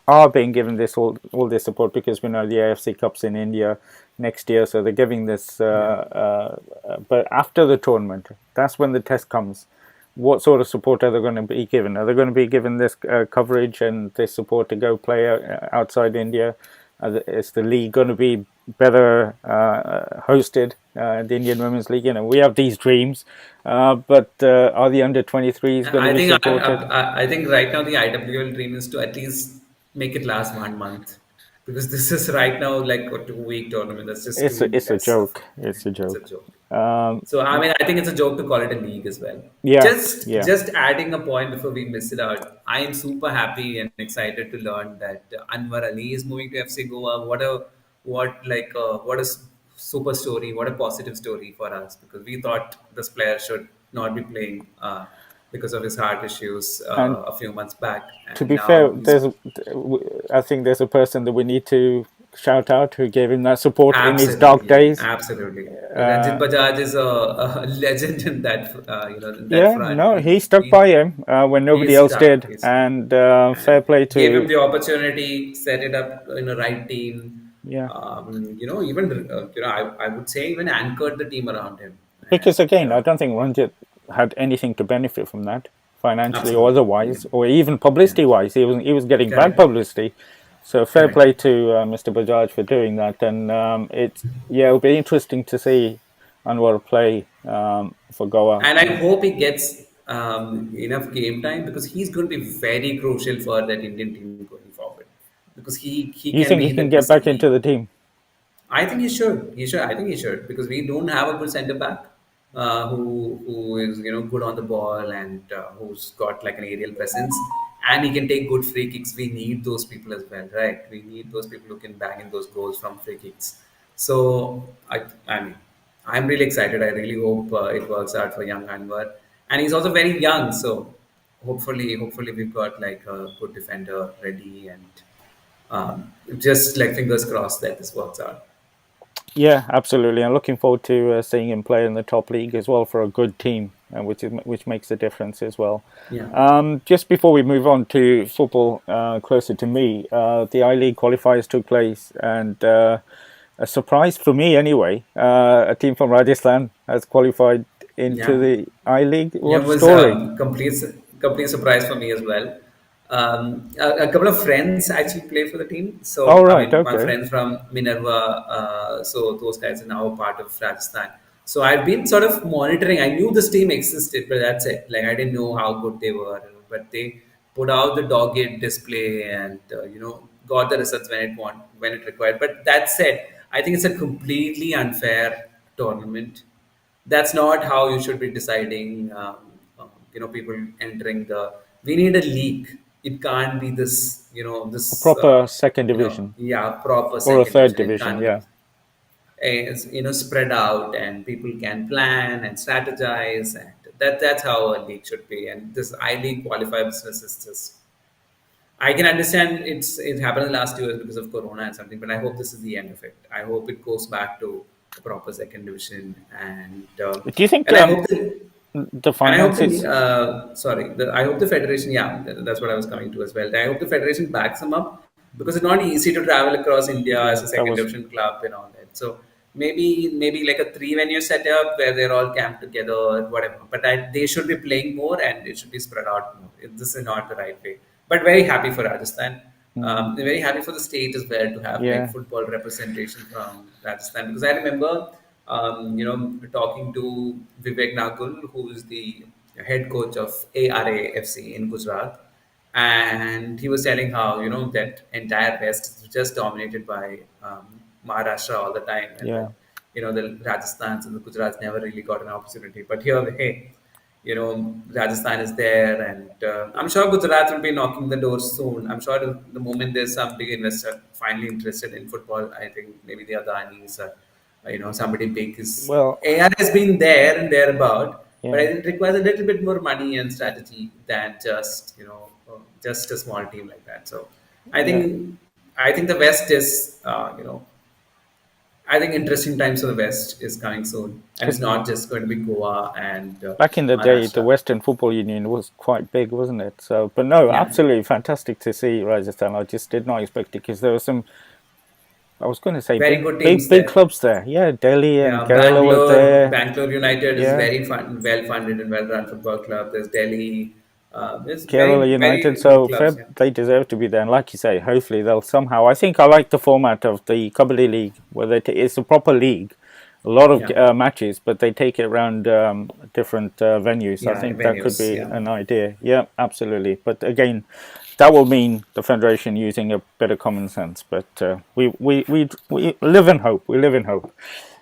Speaker 1: are being given all this support because we know the AFC Cup's in India next year, so they're giving this.
Speaker 2: Yeah.
Speaker 1: But after the tournament, that's when the test comes. What sort of support are they going to be given? Are they going to be given this coverage and this support to go play outside India? Is the league going to be better hosted? The Indian Women's League. We have these dreams, but are the under 23s going to
Speaker 2: I
Speaker 1: be
Speaker 2: think
Speaker 1: supported?
Speaker 2: I think right now the IWL dream is to at least make it last 1 month, because this is right now like a 2 week tournament. That's just too
Speaker 1: It's a
Speaker 2: less of
Speaker 1: joke. It's a
Speaker 2: it's a
Speaker 1: joke.
Speaker 2: joke.
Speaker 1: Um,
Speaker 2: So I mean, I think it's a joke to call it a league as well.
Speaker 1: yeah,
Speaker 2: Just
Speaker 1: yeah.
Speaker 2: just adding a point before we miss it out. I am super happy and excited to learn that Anwar Ali is moving to FC Goa. What a super story, what a positive story for us, because we thought this player should not be playing because of his heart issues
Speaker 1: And
Speaker 2: a few months back,
Speaker 1: to
Speaker 2: and
Speaker 1: be fair,
Speaker 2: now he's
Speaker 1: I think there's a person that we need to shout out who gave him that support in his dark
Speaker 2: absolutely,
Speaker 1: days.
Speaker 2: absolutely. Rajit
Speaker 1: Uh,
Speaker 2: Bajaj is a legend in that, in that
Speaker 1: yeah,
Speaker 2: front.
Speaker 1: no, he stuck
Speaker 2: He
Speaker 1: by him when nobody
Speaker 2: he's
Speaker 1: else
Speaker 2: stuck.
Speaker 1: did,
Speaker 2: He's stuck.
Speaker 1: and
Speaker 2: And
Speaker 1: fair play
Speaker 2: gave him
Speaker 1: to
Speaker 2: the opportunity, set it up in the right team.
Speaker 1: yeah.
Speaker 2: Even I would say even anchored the team around him,
Speaker 1: Because
Speaker 2: and
Speaker 1: again, I don't think Ranjit had anything to benefit from that, financially or
Speaker 2: absolutely, yeah,
Speaker 1: otherwise, or even
Speaker 2: yeah,
Speaker 1: publicity-wise. He was getting bad
Speaker 2: correct,
Speaker 1: publicity. So fair
Speaker 2: correct.
Speaker 1: play to Mr. Bajaj for doing that, and it'll be interesting to see Anwar play for Goa.
Speaker 2: And I hope he gets enough game time, because he's going to be very crucial for that Indian team going forward, because he
Speaker 1: You
Speaker 2: can
Speaker 1: think he
Speaker 2: be
Speaker 1: can
Speaker 2: the
Speaker 1: get back into
Speaker 2: key.
Speaker 1: the team?
Speaker 2: I think he should. He should. I think he should, because we don't have a good centre back who is good on the ball, and who's got like an aerial presence, and he can take good free kicks. We need those people as well, right? We need those people who can bang in those goals from free kicks. So I mean, I'm really excited. I really hope it works out for young Anwar, and he's also very young. So hopefully we've got like a good defender ready, and just like fingers crossed that this works out.
Speaker 1: Yeah, absolutely. I'm looking forward to seeing him play in the top league as well for a good team, which makes a difference as well.
Speaker 2: Yeah.
Speaker 1: Just before we move on to football closer to me, the I League qualifiers took place, and a surprise for me anyway. A team from Rajasthan has qualified into
Speaker 2: Yeah,
Speaker 1: the I League.
Speaker 2: yeah, it
Speaker 1: What
Speaker 2: was
Speaker 1: story?
Speaker 2: complete surprise for me as well. A couple of friends actually play for the team.
Speaker 1: Oh
Speaker 2: So I
Speaker 1: right,
Speaker 2: mean, my
Speaker 1: okay.
Speaker 2: friends from Minerva, so those guys are now part of Rajasthan. So I've been sort of monitoring. I knew this team existed, but that's it. Like I didn't know how good they were, but they put out the dogged display, and got the results when it required. But that said, I think it's a completely unfair tournament. That's not how you should be deciding. People entering the. We need a league. It can't be this.
Speaker 1: A proper second division
Speaker 2: Yeah, proper
Speaker 1: or a
Speaker 2: second
Speaker 1: third
Speaker 2: division. It
Speaker 1: division,
Speaker 2: can't be,
Speaker 1: yeah.
Speaker 2: spread out, and people can plan and strategize, and that's how a league should be. And this I League qualifier business is just. I can understand it happened in the last 2 years because of Corona and something, but I hope this is the end of it. I hope it goes back to a proper second division,
Speaker 1: Do you think
Speaker 2: and I hope that
Speaker 1: the
Speaker 2: and I hope
Speaker 1: finances?
Speaker 2: I hope the federation. Yeah, that's what I was coming to as well. I hope the federation backs them up, because it's not easy to travel across India as
Speaker 1: Yeah,
Speaker 2: a
Speaker 1: that
Speaker 2: second
Speaker 1: was
Speaker 2: division club and all that. So maybe like a three-venue setup where they're all camped together or whatever. But they should be playing more, and it should be spread out more. This is not the right way. But very happy for Rajasthan. Very happy for the state as well to have like
Speaker 1: yeah,
Speaker 2: football representation from Rajasthan, because I remember talking to Vivek Nakul, who is the head coach of ARAFC in Gujarat, and he was telling how that entire West is just dominated by Maharashtra all the time, and
Speaker 1: yeah.
Speaker 2: that the Rajasthans and the Gujarats never really got an opportunity. But here, hey, Rajasthan is there, and I'm sure Gujarat will be knocking the doors soon. I'm sure the moment there's some big investor finally interested in football, I think maybe the Adanis, somebody big is.
Speaker 1: Well,
Speaker 2: AR has been there and thereabout, but I
Speaker 1: yeah,
Speaker 2: think it requires a little bit more money and strategy than just a small team like that. So I
Speaker 1: yeah.
Speaker 2: think I think the West is I think interesting times for the West is coming soon, and it's
Speaker 1: Because
Speaker 2: not just going to be Goa and
Speaker 1: back in the day, the
Speaker 2: Maharashtra.
Speaker 1: Western Football Union was quite big, wasn't it? So, but no,
Speaker 2: Yeah,
Speaker 1: absolutely fantastic to see Rajasthan. I just did not expect it because there were some. I was going to say
Speaker 2: very
Speaker 1: big,
Speaker 2: good
Speaker 1: big,
Speaker 2: teams
Speaker 1: big
Speaker 2: there.
Speaker 1: clubs there. Yeah, Delhi and
Speaker 2: Yeah,
Speaker 1: Kerala were there.
Speaker 2: Bangalore United is
Speaker 1: Yeah,
Speaker 2: very well funded and well run football club. There's Delhi. There's
Speaker 1: Kerala
Speaker 2: very
Speaker 1: United.
Speaker 2: good
Speaker 1: So
Speaker 2: clubs.
Speaker 1: fair,
Speaker 2: Yeah,
Speaker 1: they deserve to be there. And like you say, hopefully they'll somehow. I think I like the format of the Kabaddi League, where it's a proper league, a lot of
Speaker 2: yeah,
Speaker 1: matches, but they take it around different venues. I
Speaker 2: yeah.
Speaker 1: think that could
Speaker 2: Venues.
Speaker 1: be
Speaker 2: Yeah,
Speaker 1: an idea. Yeah, absolutely. But again, that will mean the federation using a bit of common sense. But we live in hope. We live in hope.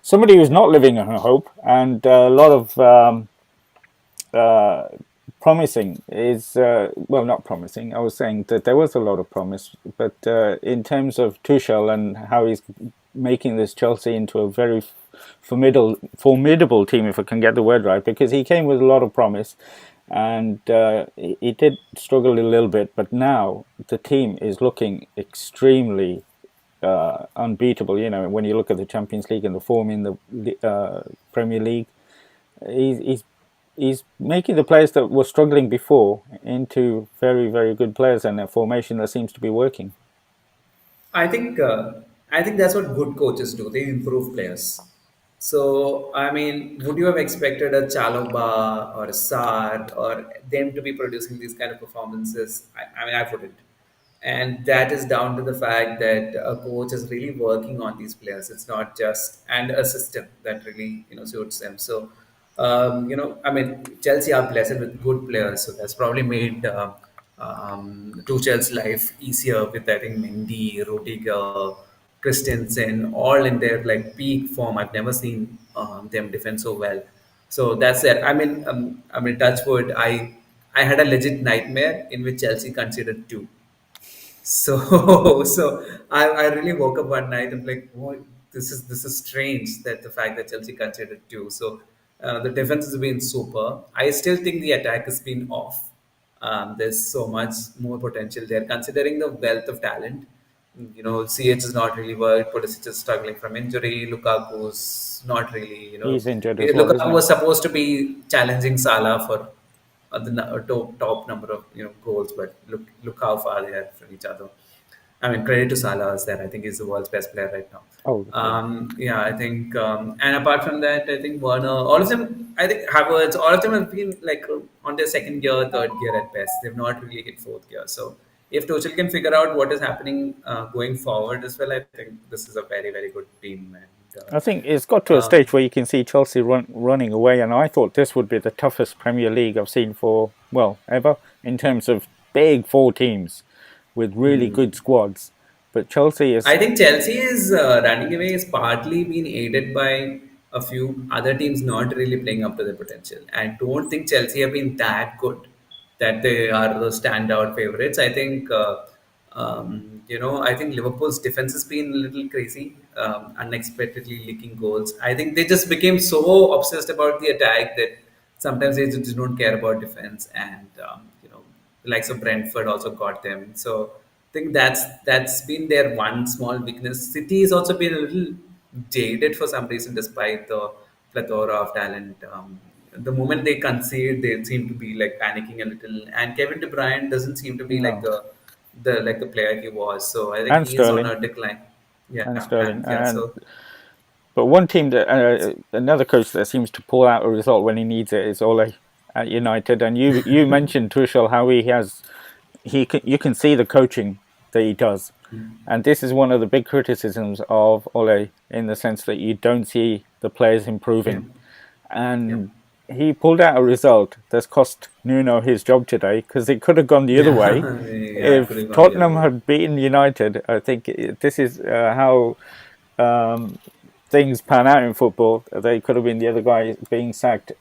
Speaker 1: Somebody who's not living in hope, and a lot of promising is well, not promising. I was saying that there was a lot of promise, but in terms of Tuchel and how he's making this Chelsea into a very formidable team, if I can get the word right, because he came with a lot of promise, and he did struggle a little bit, but now the team is looking extremely unbeatable. You know, when you look at the Champions League and the form in the Premier League, he's, he's he's making the players that were struggling before into very, very good players, and a formation that seems to be working.
Speaker 2: I think I think that's what good coaches do. They improve players. So I mean, would you have expected a Chaloba or a Sar or them to be producing these kind of performances? I mean, I wouldn't. And that is down to the fact that a coach is really working on these players. It's not just and a system that really suits them. So I mean, Chelsea are blessed with good players, so that's probably made Tuchel's life easier with I think Mendy, Rudiger, Christensen, all in their like peak form. I've never seen them defend so well. So that's it. I mean, touchwood. I had a legit nightmare in which Chelsea conceded two. So, so I really woke up one night and like, what? This is strange that the fact that Chelsea conceded two. So the defense has been super. I still think the attack has been off. There's so much more potential there, considering the wealth of talent. CH is not really worked. Pulisic is struggling from injury. Lukaku's not really.
Speaker 1: He's injured as well, isn't
Speaker 2: Lukaku
Speaker 1: he?
Speaker 2: was supposed to be challenging Salah for top number of goals, but look how far they are from each other. I mean, credit to Salah is that I think he's the world's best player right now.
Speaker 1: Oh, yeah.
Speaker 2: Yeah, I think, and apart from that, I think Werner, all of them, I think Havertz, all of them have been like on their second gear, third gear at best. They've not really hit fourth gear. So if Tuchel can figure out what is happening going forward as well, I think this is a very, very good team. And
Speaker 1: I think it's got to a stage where you can see Chelsea running away, and I thought this would be the toughest Premier League I've seen for, well, ever, in terms of big four teams with really good squads. But Chelsea is,
Speaker 2: I think Chelsea is running away is partly been aided by a few other teams not really playing up to their potential. I don't think Chelsea have been that good that they are the standout favorites. I think I think Liverpool's defense has been a little crazy, unexpectedly leaking goals. I think they just became so obsessed about the attack that sometimes they just don't care about defense, and the likes of Brentford also got them. So I think that's been their one small weakness. City has also been a little jaded for some reason, despite the plethora of talent. The moment they concede, they seem to be like panicking a little. And Kevin De Bruyne doesn't seem to be like
Speaker 1: no,
Speaker 2: the player he was. So I think
Speaker 1: and
Speaker 2: he is on
Speaker 1: Sterling,
Speaker 2: a decline. Yeah,
Speaker 1: and Sterling.
Speaker 2: and yeah.
Speaker 1: And
Speaker 2: So
Speaker 1: but one team that another coach that seems to pull out a result when he needs it is Ole at United. And you mentioned Tuchel, how he has you can see the coaching that he does, and this is one of the big criticisms of Ole, in the sense that you don't see the players
Speaker 2: yeah,
Speaker 1: improving.
Speaker 2: yeah,
Speaker 1: And he pulled out a result that's cost Nuno his job today, because it could have gone the other way.
Speaker 2: yeah, yeah. Could
Speaker 1: If
Speaker 2: have gone the other
Speaker 1: Tottenham
Speaker 2: way.
Speaker 1: had beaten United, I think this is how things pan out in football. They could have been the other guy being sacked.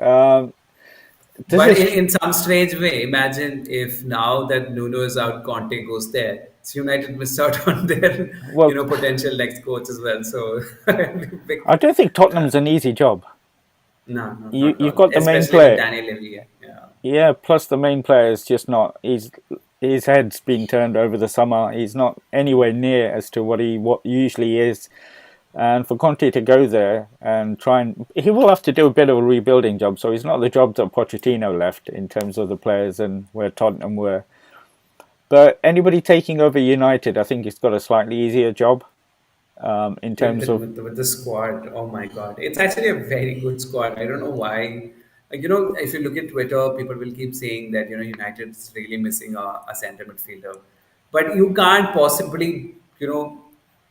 Speaker 1: This
Speaker 2: But
Speaker 1: is
Speaker 2: in some strange way, imagine if now that Nuno is out, Conte goes there. So United missed out on their,
Speaker 1: well,
Speaker 2: potential next coach as well. So
Speaker 1: I
Speaker 2: big,
Speaker 1: don't think Tottenham's an easy job.
Speaker 2: no, no, not at
Speaker 1: You've
Speaker 2: all.
Speaker 1: got the main
Speaker 2: Especially with
Speaker 1: player,
Speaker 2: Daniel Levy. Yeah,
Speaker 1: yeah. Plus the main player is just not. His head's been turned over the summer. He's not anywhere near as to what usually is. And for Conte to go there and try and he will have to do a bit of a rebuilding job. So it's not the job that Pochettino left in terms of the players and where Tottenham were. But anybody taking over United, I think it's got a slightly easier job in
Speaker 2: with
Speaker 1: terms
Speaker 2: the,
Speaker 1: of.
Speaker 2: with the with the squad. Oh my God, it's actually a very good squad. I don't know why. If you look at Twitter, people will keep saying that United's really missing a center midfielder, but you can't possibly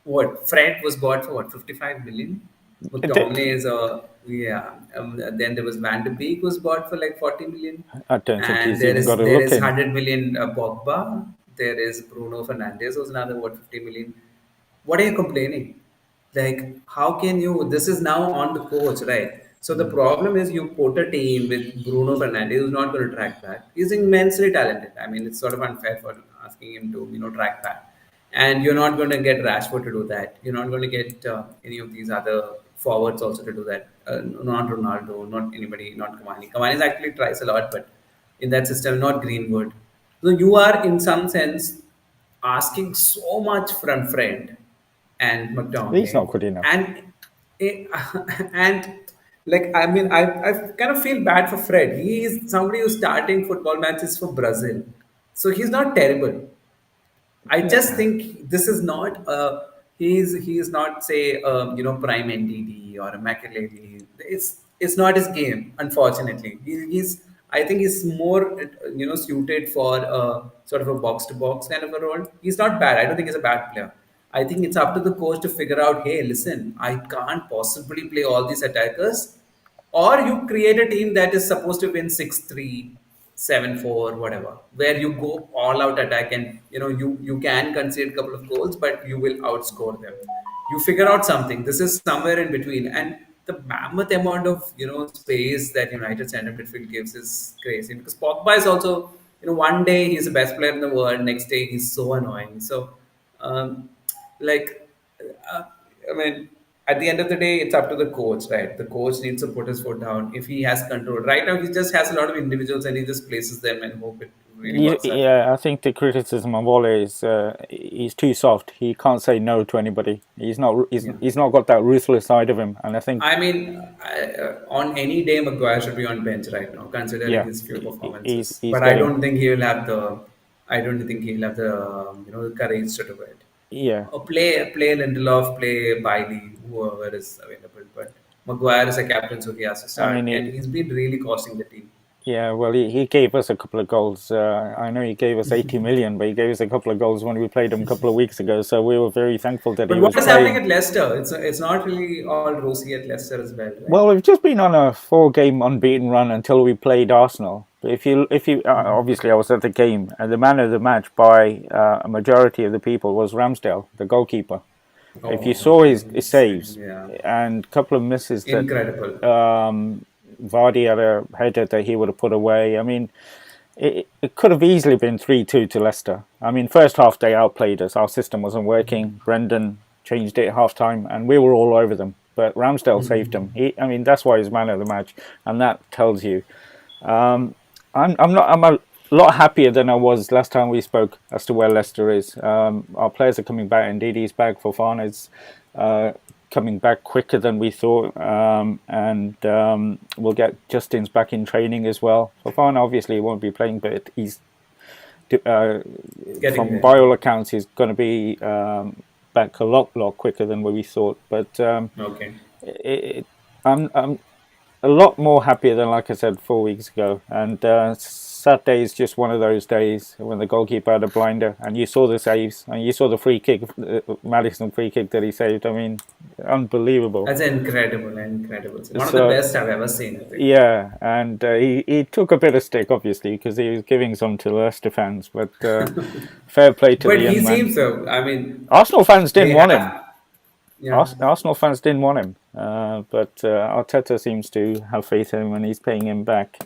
Speaker 2: what Fred was bought for what 55 million. McTominay is a yeah. Then there was Van de Beek was bought for like 40 million,
Speaker 1: I don't think
Speaker 2: and
Speaker 1: he's
Speaker 2: there
Speaker 1: even
Speaker 2: is
Speaker 1: got a
Speaker 2: there
Speaker 1: look
Speaker 2: is
Speaker 1: in.
Speaker 2: 100 million Pogba. There is Bruno Fernandes was another what 50 million. What are you complaining? Like, how can you? This is now on the coach, right? So the problem is you put a team with Bruno Fernandes who's not going to track back. He's immensely talented. I mean, it's sort of unfair for asking him to track back. and you're not going to get Rashford to do that. You're not going to get any of these other forwards also to do that. Not Ronaldo, not anybody, not Cavani. Cavani actually tries a lot, but in that system, not Greenwood. So you are, in some sense, asking so much from Friend and
Speaker 1: He's not
Speaker 2: McTominay,
Speaker 1: good enough.
Speaker 2: and and like I kind of feel bad for Fred. He is somebody who's starting football matches for Brazil, so he's not terrible. I just
Speaker 1: Yeah.
Speaker 2: think this is not he is not say prime NDD or a Makelele. It's not his game, unfortunately. He's I think he's more suited for sort of a box to box kind of a role. He's not bad. I don't think he's a bad player. I think it's up to the coach to figure out. Hey, listen, I can't possibly play all these attackers, or you create a team that is supposed to win 6-3, 7-4, whatever, where you go all out attack, and you can concede a couple of goals, but you will outscore them. You figure out something. This is somewhere in between, and the mammoth amount of space that United center midfield gives is crazy, because Pogba is also, one day he's the best player in the world, next day he's so annoying. So um, like uh, I mean, at the end of the day, it's up to the coach, right? The coach needs to put his foot down. If he has control, right now he just has a lot of individuals and he just places them and hope it really works out for him.
Speaker 1: Yeah, I think the criticism of Ole is he's too soft. He can't say no to anybody.
Speaker 2: Yeah.
Speaker 1: He's not got that ruthless side of him, and I think
Speaker 2: On any day, Maguire should be on bench right now, considering
Speaker 1: yeah,
Speaker 2: his few
Speaker 1: he's
Speaker 2: performances.
Speaker 1: he's
Speaker 2: But I
Speaker 1: getting
Speaker 2: don't think he will have the. I don't think he'll have the courage to do it.
Speaker 1: yeah.
Speaker 2: Play Lindelof, play Bailey, whoever is available. But Maguire is a captain, so he has to
Speaker 1: I mean,
Speaker 2: start, and he's been really costing the team.
Speaker 1: yeah. Well, he gave us a couple of goals. I know he gave us 80 million, but he gave us a couple of goals when we played him a couple of weeks ago. So we were very thankful that he
Speaker 2: But what
Speaker 1: was
Speaker 2: is happening
Speaker 1: playing.
Speaker 2: at Leicester? It's not really all rosy at Leicester as well, right?
Speaker 1: Well, we've just been on a four-game unbeaten run until we played Arsenal. But if you obviously I was at the game, and the man of the match by a majority of the people was Ramsdale, the goalkeeper. If you
Speaker 2: Oh,
Speaker 1: saw his
Speaker 2: insane!
Speaker 1: saves
Speaker 2: Yeah,
Speaker 1: and a couple of misses that
Speaker 2: incredible.
Speaker 1: Vardy had a header that he would have put away. I mean, it could have easily been 3-2 to Leicester. I mean, first half they outplayed us. Our system wasn't working. Brendan changed it at half time, and we were all over them. But Ramsdale saved him. I mean, that's why he's man of the match, and that tells you. I'm a lot happier than I was last time we spoke as to where Leicester is. Our players are coming back. Indeed, he's back. Fofana's uh, coming back quicker than we thought, and we'll get Justin's back in training as well. Fofana obviously won't be playing, but he's uh,
Speaker 2: Getting
Speaker 1: from
Speaker 2: there.
Speaker 1: by all accounts he's going to be back a lot quicker than we thought. But
Speaker 2: Okay.
Speaker 1: it, I'm a lot more happier than, like I said, 4 weeks ago. And Saturday is just one of those days when the goalkeeper had a blinder, and you saw the saves, and you saw the free kick, Madison free kick that he saved. I mean, unbelievable.
Speaker 2: That's incredible, incredible. One of the
Speaker 1: So
Speaker 2: best I've ever seen, I think.
Speaker 1: yeah, and he took a bit of stick, obviously, because he was giving some to Leicester fans. But fair play to the
Speaker 2: But he
Speaker 1: young man.
Speaker 2: seems so. I mean,
Speaker 1: Arsenal fans
Speaker 2: they
Speaker 1: didn't want him.
Speaker 2: have, yeah.
Speaker 1: Arsenal fans didn't want him, but Arteta seems to have faith in him, and he's paying him back.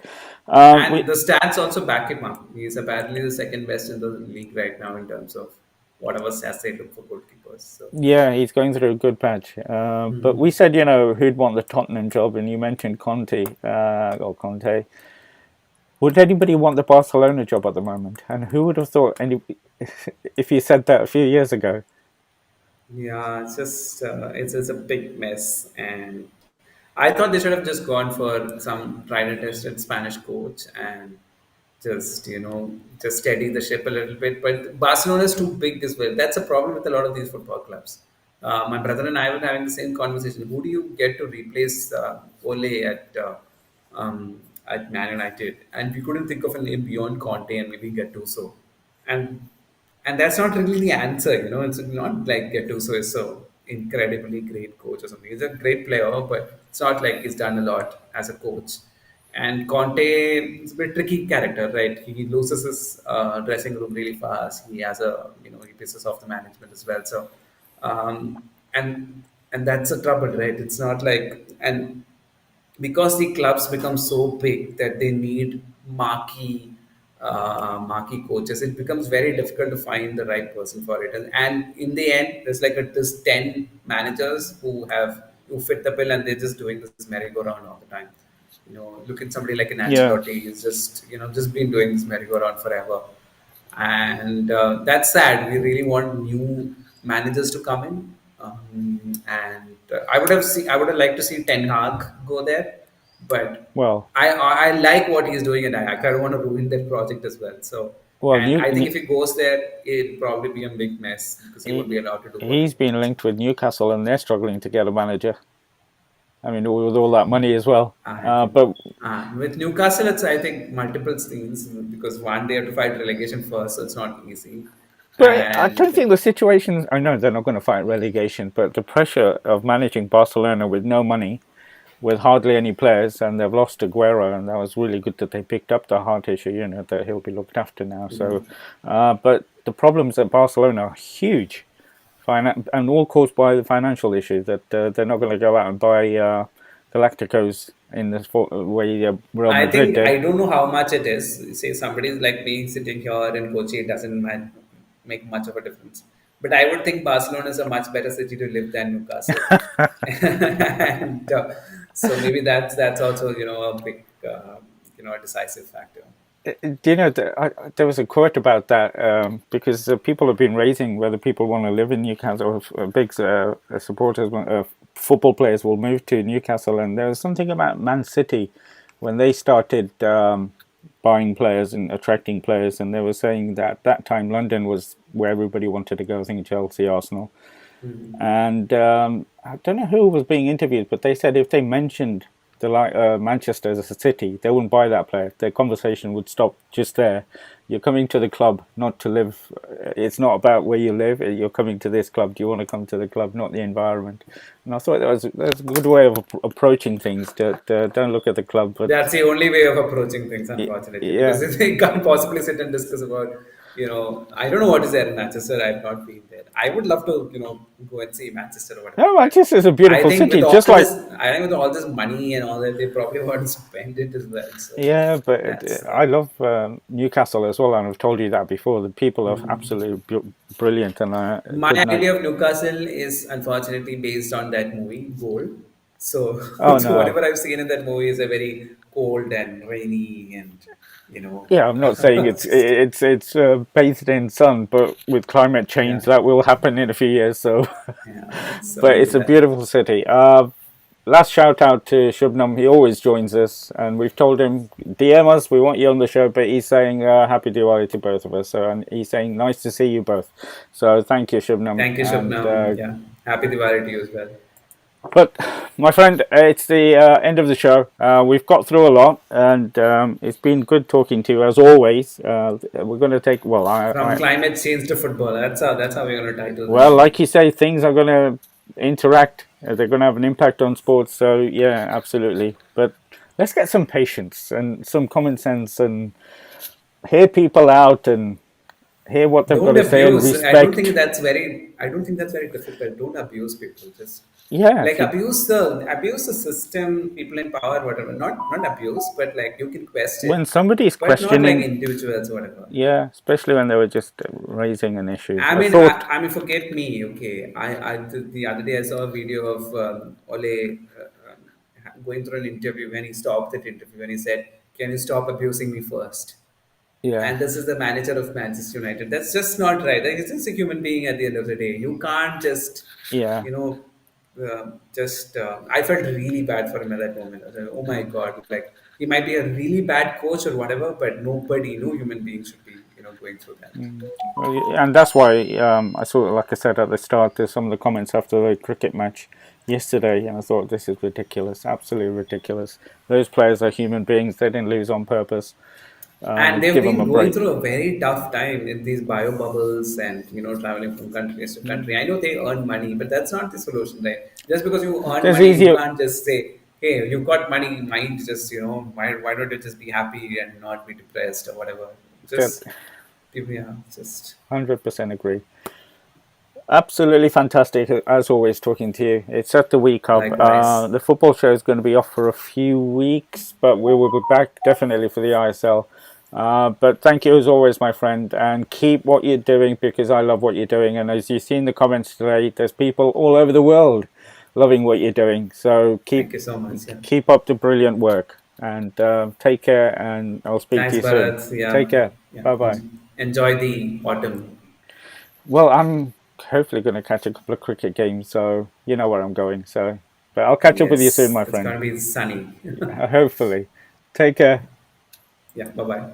Speaker 2: And
Speaker 1: We
Speaker 2: the stats also back him up. He's apparently the second best in the league right now in terms of whatever stats they look for goalkeepers. So,
Speaker 1: Yeah, he's going through a good patch. But we said, who'd want the Tottenham job, and you mentioned Conte or Conte. Would anybody want the Barcelona job at the moment? And who would have thought if you said that a few years ago?
Speaker 2: yeah, it's just it's a big mess, and I thought they should have just gone for some tried and tested Spanish coach and just just steady the ship a little bit. But Barcelona is too big as well. That's a problem with a lot of these football clubs. My brother and I were having the same conversation. Who do you get to replace Ole at Man United? And we couldn't think of a name beyond Conte and maybe Gattuso. And and that's not really the answer. It's not like Gattuso is so incredibly great coach or something. He's a great player, but it's not like he's done a lot as a coach. And Conte is a bit tricky character, right? He loses his dressing room really fast. He has he pisses off the management as well. So, um, and and that's a trouble, right? It's not like, because the clubs become so big that they need marquee, marquee coaches, it becomes very difficult to find the right person for it. And in the end, there's like there's 10 managers who fit the bill, and they're just doing this merry-go-round all the time. Look at somebody like an
Speaker 1: Yeah.
Speaker 2: Ancelotti. He's just been doing this merry-go-round forever, and that's sad. We really want new managers to come in, and I would have liked to see Ten Hag go there, but
Speaker 1: Well,
Speaker 2: I like what he's doing in Ajax. I don't want to ruin that project as well. So,
Speaker 1: well,
Speaker 2: and I think if he goes there, it'll probably be a big mess because he won't be
Speaker 1: he,
Speaker 2: allowed to do what he
Speaker 1: he's been
Speaker 2: wants.
Speaker 1: linked with Newcastle, and they're struggling to get a manager. I mean, with all that money as well.
Speaker 2: I think
Speaker 1: But
Speaker 2: with Newcastle, it's I think multiple things because one they have to fight relegation first, so it's not easy.
Speaker 1: I don't
Speaker 2: And
Speaker 1: think the situation. I know they're not going to fight relegation, but the pressure of managing Barcelona with no money, with hardly any players, and they've lost Aguero, and that was really good that they picked up the heart issue. That he'll be looked after now. So, but the problems at Barcelona are huge, and all caused by the financial issue that they're not going to go out and buy Galacticos in the way Real
Speaker 2: I
Speaker 1: Madrid
Speaker 2: think
Speaker 1: did.
Speaker 2: I don't know how much it is. Say somebody's like me sitting here in Kochi, it doesn't make much of a difference. But I would think Barcelona is a much better city to live than Newcastle, and so maybe that's also a big a decisive factor.
Speaker 1: Do you know, there was a quote about that because people have been raising whether people want to live in Newcastle, or if, big supporters, football players will move to Newcastle. And there was something about Man City when they started buying players and attracting players, and they were saying that at that time London was where everybody wanted to go. I think Chelsea, Arsenal. And I don't know who was being interviewed, but they said if they mentioned Manchester as a city, they wouldn't buy that player. Their conversation would stop just there. You're coming to the club not to live. It's not about where you live. You're coming to this club. Do you want to come to the club, not the environment? And I thought that was a good way of approaching things. To don't look at the club, but
Speaker 2: That's the only way of approaching things, unfortunately, because
Speaker 1: yeah.
Speaker 2: they can't possibly sit and discuss about, I don't know what is there in Manchester. I've not been there. I would love to, go and see Manchester or whatever.
Speaker 1: No,
Speaker 2: But
Speaker 1: Manchester is a
Speaker 2: I
Speaker 1: beautiful
Speaker 2: think
Speaker 1: city,
Speaker 2: with all
Speaker 1: just like.
Speaker 2: this, I think with all this money and all that, they probably want to spend it as well. So
Speaker 1: Yeah, but
Speaker 2: that's
Speaker 1: I love Newcastle as well, and I've told you that before. The people are absolutely brilliant, and
Speaker 2: my
Speaker 1: good night.
Speaker 2: idea of Newcastle is unfortunately based on that movie, Gold. So,
Speaker 1: Oh
Speaker 2: so
Speaker 1: no,
Speaker 2: whatever I've seen in that movie is a very cold and rainy and you know
Speaker 1: yeah, I'm not saying
Speaker 2: just
Speaker 1: it's bathed in sun, but with climate
Speaker 2: yeah,
Speaker 1: change, that will happen in a few years. So,
Speaker 2: yeah. So
Speaker 1: but
Speaker 2: maybe
Speaker 1: it's a
Speaker 2: that.
Speaker 1: beautiful city. Last shout out to Shubnam. He always joins us, and we've told him DM us. We want you on the show, but he's saying happy Diwali to both of us. So, and he's saying nice to see you both. So, thank you, Shubnam,
Speaker 2: Thank you,
Speaker 1: and
Speaker 2: Shubnam. Yeah, happy Diwali to you as well.
Speaker 1: but, my friend, it's the end of the show. We've got through a lot, and it's been good talking to you as always. We're going to take well,
Speaker 2: From climate change to football. That's how we're gonna title this
Speaker 1: well,
Speaker 2: show.
Speaker 1: like you say, things are going to interact. They're going to have an impact on sports. So yeah, absolutely. But let's get some patience and some common sense, and hear people out and hear what they've got
Speaker 2: Don't
Speaker 1: to say and
Speaker 2: abuse. I don't think
Speaker 1: respect.
Speaker 2: that's very. I don't think that's very difficult. Don't abuse people. Just
Speaker 1: Yeah,
Speaker 2: like abuse the system, people in power, whatever. Not abuse, but like you can
Speaker 1: when
Speaker 2: question,
Speaker 1: somebody's
Speaker 2: but not like
Speaker 1: questioning,
Speaker 2: individuals, whatever.
Speaker 1: yeah, especially when they were just raising an issue.
Speaker 2: I
Speaker 1: I
Speaker 2: mean,
Speaker 1: thought,
Speaker 2: forget me. Okay, the other day I saw a video of Ole going through an interview when he stopped that interview and he said, "Can you stop abusing me first?"
Speaker 1: yeah,
Speaker 2: And this is the manager of Manchester United. That's just not right. Like, it's just a human being at the end of the day. You can't just,
Speaker 1: yeah.
Speaker 2: you know, just. I felt really bad for him at that moment. I was like, oh my god! Like he might be a really bad coach or whatever, but nobody, no human being should be, going through that.
Speaker 1: Well, and that's why I saw, like I said at the start, there's some of the comments after the cricket match yesterday, and I thought this is ridiculous, absolutely ridiculous. Those players are human beings; they didn't lose on purpose.
Speaker 2: And they've
Speaker 1: Give them
Speaker 2: been
Speaker 1: a
Speaker 2: going
Speaker 1: break.
Speaker 2: through a very tough time in these bio bubbles and traveling from countries to country. I know they earn money, but that's not the solution, right? Just because you earn
Speaker 1: There's
Speaker 2: money, you
Speaker 1: easier.
Speaker 2: can't just say, "Hey, you've got money, mind just why don't you just be happy and not be depressed or whatever?" Just yeah, just
Speaker 1: 100% agree. Absolutely fantastic, as always, talking to you. It's at the week up.
Speaker 2: likewise.
Speaker 1: The football show is going to be off for a few weeks, but we will be back definitely for the ISL. But thank you as always, my friend, and keep what you're doing because I love what you're doing. And as you see in the comments today, there's people all over the world loving what you're doing. So
Speaker 2: Thank you so much. Yeah.
Speaker 1: keep up the brilliant work, and take care. And I'll speak to
Speaker 2: Thanks,
Speaker 1: you soon.
Speaker 2: Bharat.
Speaker 1: Take
Speaker 2: Yeah.
Speaker 1: care.
Speaker 2: Yeah.
Speaker 1: Bye bye.
Speaker 2: Enjoy the autumn.
Speaker 1: Well, I'm hopefully going to catch a couple of cricket games, so you know where I'm going. So, but I'll catch up with you soon,
Speaker 2: Yes,
Speaker 1: my
Speaker 2: it's
Speaker 1: friend.
Speaker 2: going to be sunny.
Speaker 1: Hopefully. Take care.
Speaker 2: Yeah. Bye bye.